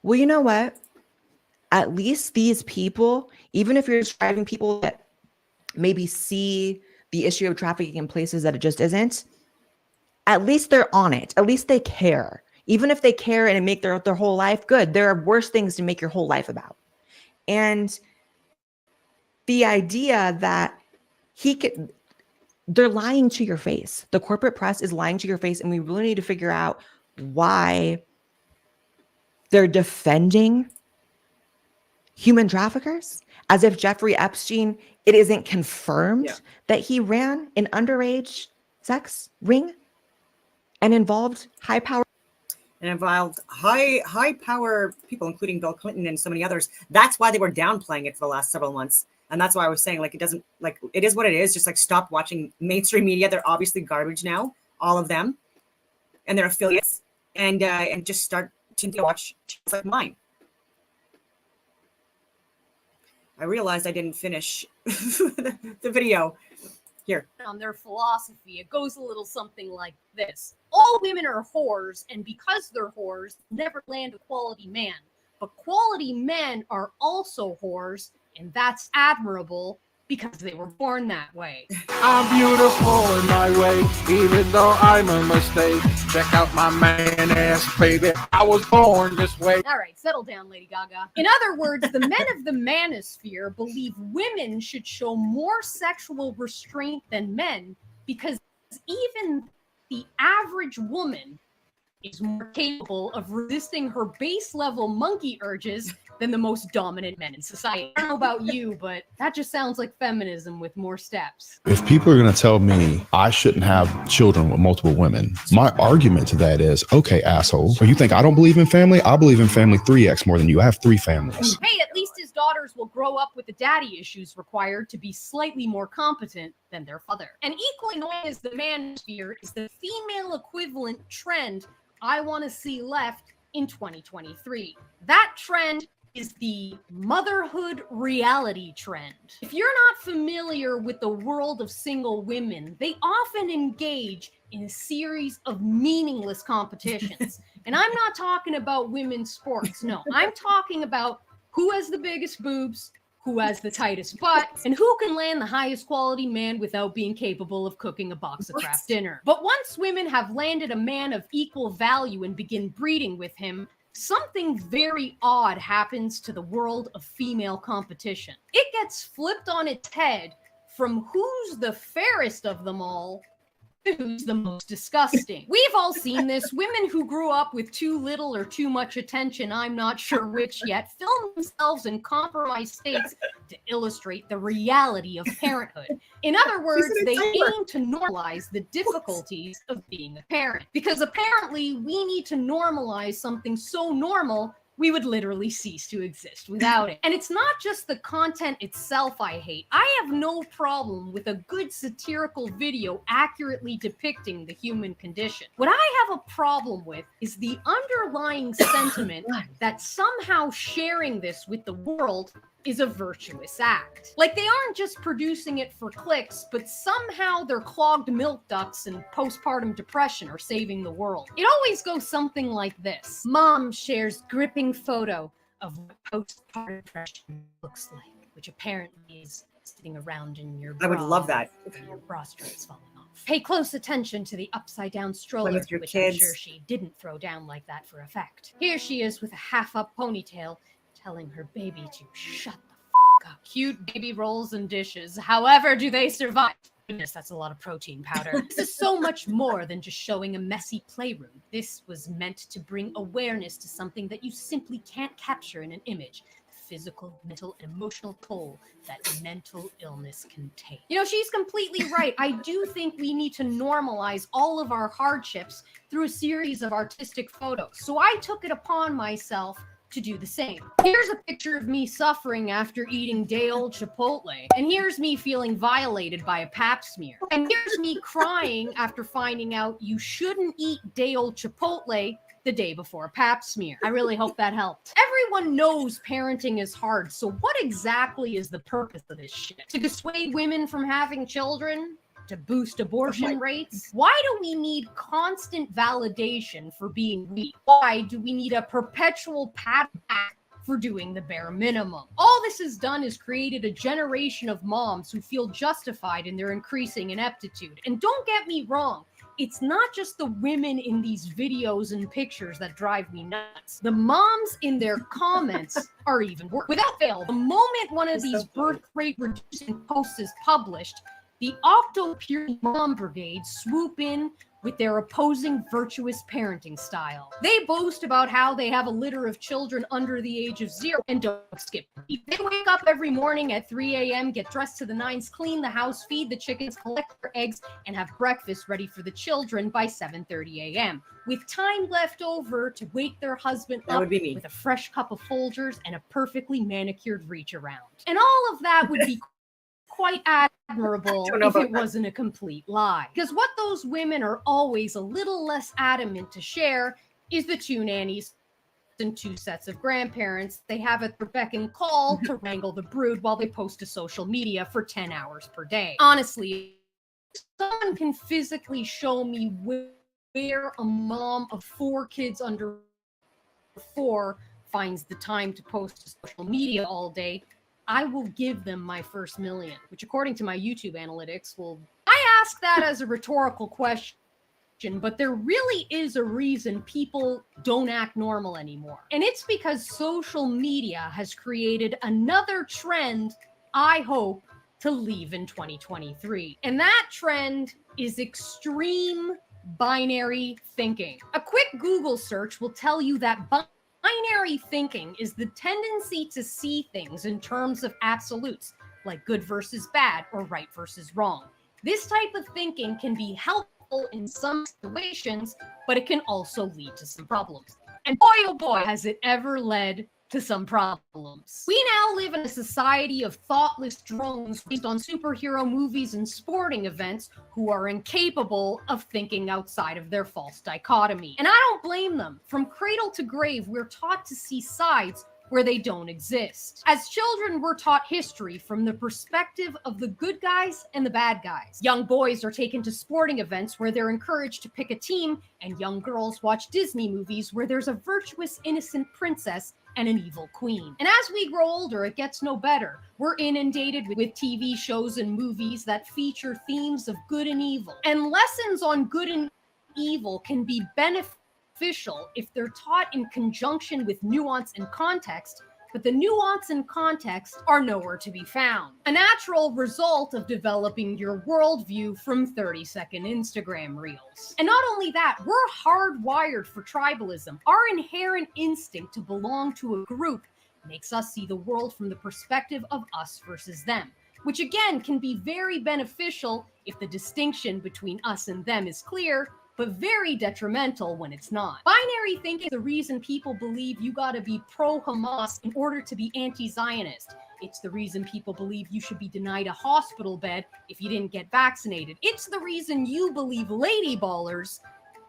Well, you know what? At least these people, even if you're describing people that maybe see the issue of trafficking in places that it just isn't, at least they're on it. At least they care. Even if they care and make their whole life good, there are worse things to make your whole life about. And the idea that they're lying to your face. The corporate press is lying to your face, and we really need to figure out why they're defending human traffickers as if Jeffrey Epstein, it isn't confirmed that he ran an underage sex ring and involved high power people, including Bill Clinton and so many others. That's why they were downplaying it for the last several months. And that's why I was saying, like, it doesn't, like, it is what it is. Just like, stop watching mainstream media. They're obviously garbage now, all of them, and their affiliates, and just start to watch channels like mine. I realized I didn't finish the video. Here. On their philosophy, it goes a little something like this. All women are whores, and because they're whores, never land a quality man. But quality men are also whores, and that's admirable because they were born that way. I'm beautiful in my way, even though I'm a mistake. Check out my man ass, baby. I was born this way. All right, settle down, Lady Gaga. In other words, the men of the manosphere believe women should show more sexual restraint than men because even the average woman is more capable of resisting her base level monkey urges than the most dominant men in society. I don't know about you, but that just sounds like feminism with more steps. If people are going to tell me I shouldn't have children with multiple women, my argument to that is, okay, asshole. So you think I don't believe in family? I believe in family 3x more than you. I have 3 families. Hey, at least his daughters will grow up with the daddy issues required to be slightly more competent than their father. And equally annoying as the manosphere is the female equivalent trend I want to see left in 2023. That trend is the motherhood reality trend. If you're not familiar with the world of single women, they often engage in a series of meaningless competitions. And I'm not talking about women's sports. No, I'm talking about who has the biggest boobs, who has the tightest butt, and who can land the highest quality man without being capable of cooking a box of Kraft dinner. But once women have landed a man of equal value and begin breeding with him, something very odd happens to the world of female competition. It gets flipped on its head from who's the fairest of them all to who's the most disgusting. We've all seen this. Women who grew up with too little or too much attention, I'm not sure which yet, film themselves in compromised states to illustrate the reality of parenthood. In other words, they aim to normalize the difficulties of being a parent. Because apparently we need to normalize something so normal we would literally cease to exist without it. And it's not just the content itself I hate. I have no problem with a good satirical video accurately depicting the human condition. What I have a problem with is the underlying sentiment that somehow sharing this with the world is a virtuous act. Like they aren't just producing it for clicks, but somehow their clogged milk ducts and postpartum depression are saving the world. It always goes something like this. Mom shares gripping photo of what postpartum depression looks like, which apparently is sitting around in your bra. I would love that. Your bra straps falling off. Pay close attention to the upside down stroller, with your which kids. I'm sure she didn't throw down like that for effect. Here she is with a half-up ponytail, telling her baby to shut the f up. Cute baby rolls and dishes. However do they survive? Goodness, that's a lot of protein powder. This is so much more than just showing a messy playroom. This was meant to bring awareness to something that you simply can't capture in an image. The physical, mental, and emotional toll that mental illness can take. You know, she's completely right. I do think we need to normalize all of our hardships through a series of artistic photos. So I took it upon myself to do the same. Here's a picture of me suffering after eating day-old Chipotle. And here's me feeling violated by a pap smear. And here's me crying after finding out you shouldn't eat day-old Chipotle the day before a pap smear. I really hope that helped. Everyone knows parenting is hard, so what exactly is the purpose of this shit? To dissuade women from having children? To boost abortion rates? Why do we need constant validation for being weak? Why do we need a perpetual pat back for doing the bare minimum. All this has done is created a generation of moms who feel justified in their increasing ineptitude. And don't get me wrong, it's not just the women in these videos and pictures that drive me nuts. The moms in their comments are even worse. Without fail, the moment one of these birth rate reducing posts is published, the Octo-Pure Mom Brigade swoop in with their opposing virtuous parenting style. They boast about how they have a litter of children under the age of 0 and don't skip a beat. They wake up every morning at 3 a.m., get dressed to the nines, clean the house, feed the chickens, collect their eggs, and have breakfast ready for the children by 7:30 a.m., with time left over to wake their husband up with a fresh cup of Folgers and a perfectly manicured reach around. And all of that would be quite admirable if it wasn't a complete lie. Because what those women are always a little less adamant to share is the 2 nannies and 2 sets of grandparents they have at their beck and call to wrangle the brood while they post to social media for 10 hours per day. Honestly, if someone can physically show me where a mom of 4 kids under 4 finds the time to post to social media all day, I will give them my first million, which according to my YouTube analytics I ask that as a rhetorical question, but there really is a reason people don't act normal anymore. And it's because social media has created another trend, I hope, to leave in 2023. And that trend is extreme binary thinking. A quick Google search will tell you that binary thinking is the tendency to see things in terms of absolutes, like good versus bad or right versus wrong. This type of thinking can be helpful in some situations, but it can also lead to some problems. And boy, oh boy, has it ever led to some problems. We now live in a society of thoughtless drones based on superhero movies and sporting events who are incapable of thinking outside of their false dichotomy. And I don't blame them. From cradle to grave, we're taught to see sides where they don't exist. As children, we're taught history from the perspective of the good guys and the bad guys. Young boys are taken to sporting events where they're encouraged to pick a team, and young girls watch Disney movies where there's a virtuous, innocent princess and an evil queen. And as we grow older, it gets no better. We're inundated with TV shows and movies that feature themes of good and evil. And lessons on good and evil can be beneficial if they're taught in conjunction with nuance and context, but the nuance and context are nowhere to be found. A natural result of developing your worldview from 30-second Instagram reels. And not only that, we're hardwired for tribalism. Our inherent instinct to belong to a group makes us see the world from the perspective of us versus them, which again can be very beneficial if the distinction between us and them is clear, but very detrimental when it's not. Binary thinking is the reason people believe you gotta be pro-Hamas in order to be anti-Zionist. It's the reason people believe you should be denied a hospital bed if you didn't get vaccinated. It's the reason you believe Lady Ballers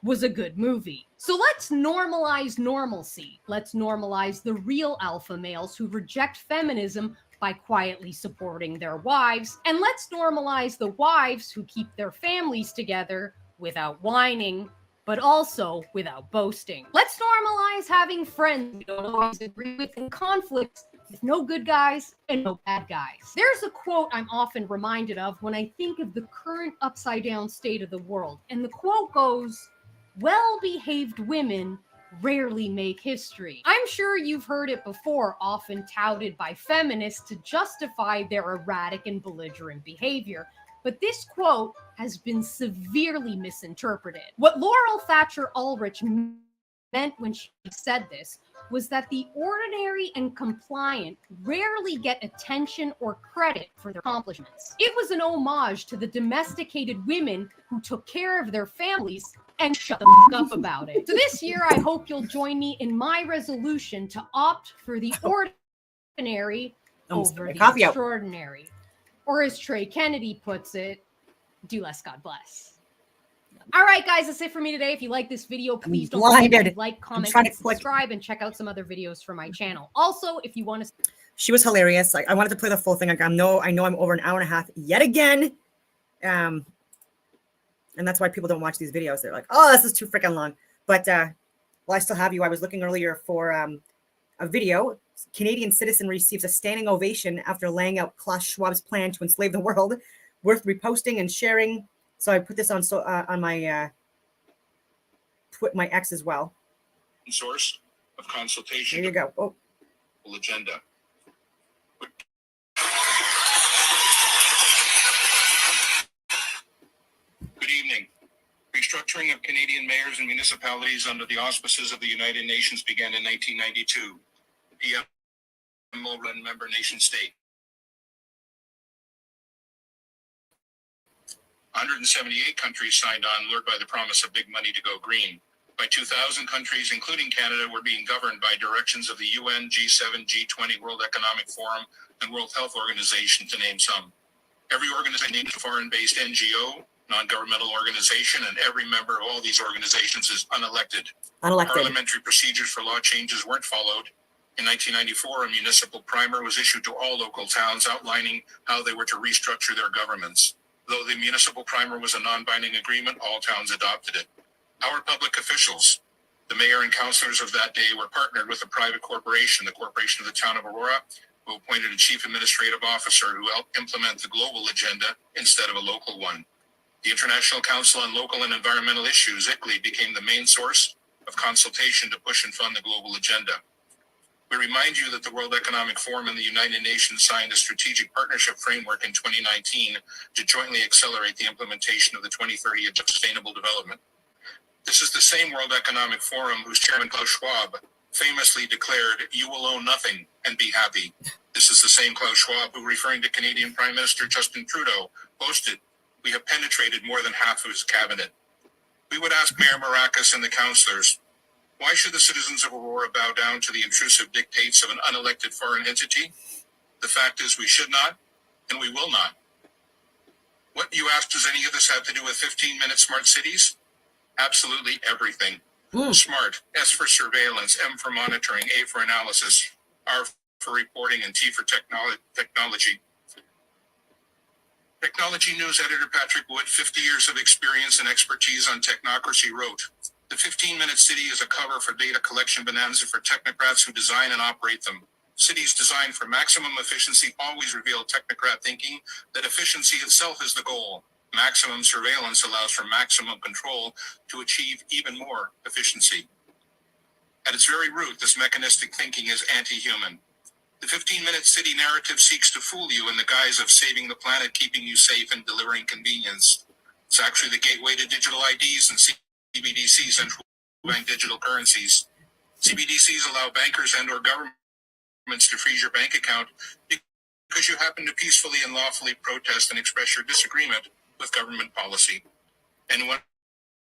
was a good movie. So let's normalize normalcy. Let's normalize the real alpha males who reject feminism by quietly supporting their wives. And let's normalize the wives who keep their families together without whining, but also without boasting. Let's normalize having friends we don't always agree with in conflicts with no good guys and no bad guys. There's a quote I'm often reminded of when I think of the current upside down state of the world. And the quote goes, "Well-behaved women rarely make history." I'm sure you've heard it before, often touted by feminists to justify their erratic and belligerent behavior. But this quote has been severely misinterpreted. What Laurel Thatcher Ulrich meant when she said this was that the ordinary and compliant rarely get attention or credit for their accomplishments. It was an homage to the domesticated women who took care of their families and shut the up about it. So this year, I hope you'll join me in my resolution to opt for the ordinary over the extraordinary. Or as Trey Kennedy puts it, do less, God bless. All right, guys, that's it for me today. If you like this video, please don't forget to like, comment, and subscribe, and check out some other videos from my channel. Also, if you want to... She was hilarious. I wanted to play the full thing. I know I'm over an hour and a half yet again. And that's why people don't watch these videos. They're like, oh, this is too freaking long. But well, I still have you. I was looking earlier for a video. Canadian citizen receives a standing ovation after laying out Klaus Schwab's plan to enslave the world. Worth reposting and sharing. So I put this on my my X as well. Source of consultation. There you go. Oh. Agenda. Good evening. Restructuring of Canadian mayors and municipalities under the auspices of the United Nations began in 1992. PM and member nation state. 178 countries signed on, lured by the promise of big money to go green. By 2000, countries, including Canada, were being governed by directions of the UN, G7, G20, World Economic Forum, and World Health Organization, to name some. Every organization is a foreign-based NGO, non-governmental organization, and every member of all these organizations is unelected. Parliamentary procedures for law changes weren't followed. In 1994, a municipal primer was issued to all local towns outlining how they were to restructure their governments. Though the municipal primer was a non-binding agreement, all towns adopted it. Our public officials, the mayor and councillors of that day, were partnered with a private corporation, the Corporation of the Town of Aurora, who appointed a chief administrative officer who helped implement the global agenda instead of a local one. The International Council on Local and Environmental Issues, ICLEI, became the main source of consultation to push and fund the global agenda. We remind you that the World Economic Forum and the United Nations signed a strategic partnership framework in 2019 to jointly accelerate the implementation of the 2030 Agenda for Sustainable Development. This is the same World Economic Forum whose chairman, Klaus Schwab, famously declared, "You will own nothing and be happy." This is the same Klaus Schwab who, referring to Canadian Prime Minister Justin Trudeau, boasted, "We have penetrated more than half of his cabinet." We would ask Mayor Maracas and the councillors, why should the citizens of Aurora bow down to the intrusive dictates of an unelected foreign entity? The fact is we should not, and we will not. What, you ask, does any of this have to do with 15-minute smart cities? Absolutely everything. SMART, S for surveillance, M for monitoring, A for analysis, R for reporting, and T for technology. Technology News editor Patrick Wood, 50 years of experience and expertise on technocracy, wrote, "The 15-minute city is a cover for data collection bonanza for technocrats who design and operate them. Cities designed for maximum efficiency always reveal technocrat thinking that efficiency itself is the goal. Maximum surveillance allows for maximum control to achieve even more efficiency. At its very root, this mechanistic thinking is anti-human. The 15-minute city narrative seeks to fool you in the guise of saving the planet, keeping you safe, and delivering convenience. It's actually the gateway to digital IDs and CBDCs, central bank digital currencies. CBDCs allow bankers and or governments to freeze your bank account because you happen to peacefully and lawfully protest and express your disagreement with government policy. And when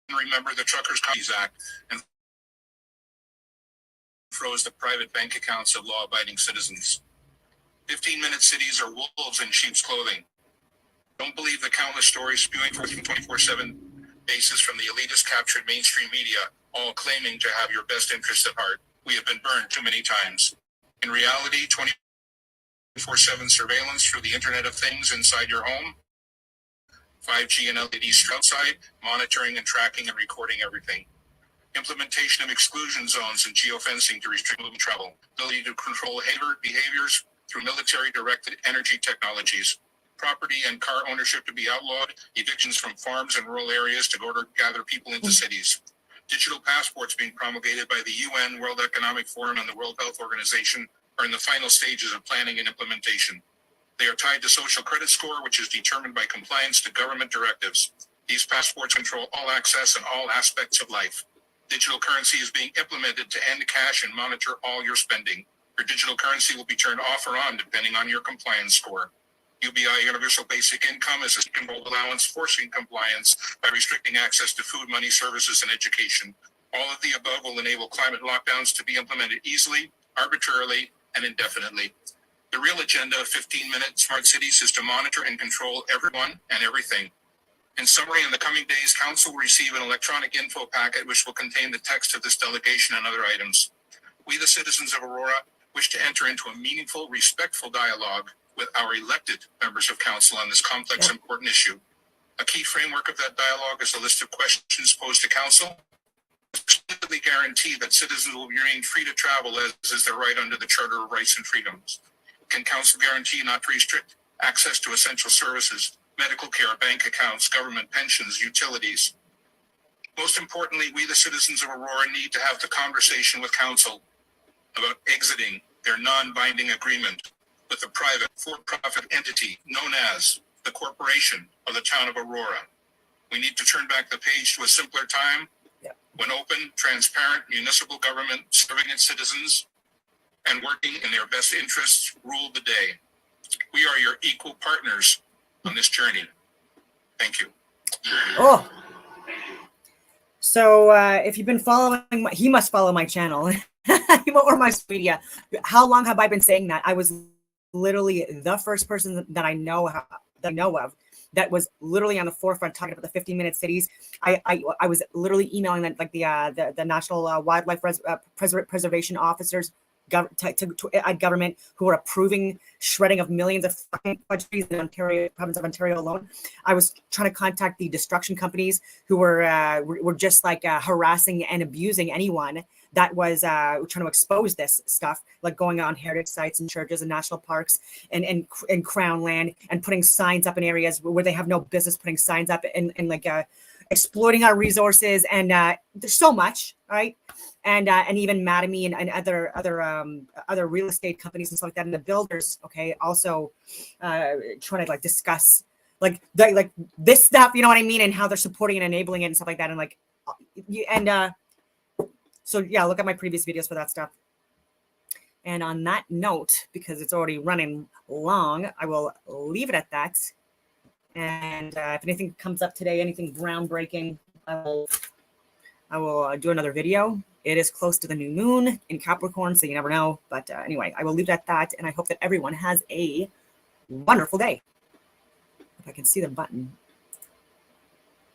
remember the Truckers' Companies Act and froze the private bank accounts of law-abiding citizens. 15-minute cities are wolves in sheep's clothing. Don't believe the countless stories spewing forth from 24/7 basis from the elitist captured mainstream media, all claiming to have your best interests at heart. We have been burned too many times. In reality, 24/7 surveillance through the Internet of Things inside your home, 5G and LEDs outside, monitoring and tracking and recording everything. Implementation of exclusion zones and geofencing to restrict movement travel. Ability to control behaviors through military-directed energy technologies. Property and car ownership to be outlawed. Evictions from farms and rural areas to gather people into cities. Digital passports being promulgated by the UN, World Economic Forum, and the World Health Organization are in the final stages of planning and implementation. They are tied to social credit score, which is determined by compliance to government directives. These passports control all access and all aspects of life. Digital currency is being implemented to end cash and monitor all your spending. Your digital currency will be turned off or on depending on your compliance score. UBI, Universal Basic Income, is a controlled allowance forcing compliance by restricting access to food, money, services, and education. All of the above will enable climate lockdowns to be implemented easily, arbitrarily, and indefinitely. The real agenda of 15-minute smart cities is to monitor and control everyone and everything. In summary, in the coming days, Council will receive an electronic info packet which will contain the text of this delegation and other items. We, the citizens of Aurora, wish to enter into a meaningful, respectful dialogue with our elected members of Council on this complex, important issue. A key framework of that dialogue is a list of questions posed to Council. The explicitly guarantee that citizens will remain free to travel as is their right under the Charter of Rights and Freedoms? Can council guarantee not to restrict access to essential services, medical care, bank accounts, government pensions, utilities? Most importantly, we the citizens of Aurora need to have the conversation with council about exiting their non-binding agreement with the private for-profit entity known as the Corporation of the Town of Aurora. We need to turn back the page to a simpler time when open, transparent municipal government serving its citizens and working in their best interests ruled the day. We are your equal partners on this journey. Thank you. Oh. So if you've been following, he must follow my channel or my media. How long have I been saying that? I was literally the first person that I know of that was literally on the forefront talking about the 15-minute cities. I was literally emailing that, like the National Wildlife Preservation Officers at government who were approving shredding of millions of fucking trees in Ontario, province of Ontario alone. I was trying to contact the destruction companies who were just like harassing and abusing anyone that was trying to expose this stuff, like going on heritage sites and churches and national parks and crown land and putting signs up in areas where they have no business putting signs up and like exploiting our resources. And there's so much, right? And even Mattamy and other real estate companies and stuff like that, and the builders, okay, also trying to like discuss like this stuff, you know what I mean, and how they're supporting and enabling it and stuff like that, and like so yeah, look at my previous videos for that stuff. And on that note, because it's already running long, I will leave it at that. And if anything comes up today, anything groundbreaking, I will do another video. It is close to the new moon in Capricorn, so you never know. But anyway, I will leave it at that, and I hope that everyone has a wonderful day. If I can see the button.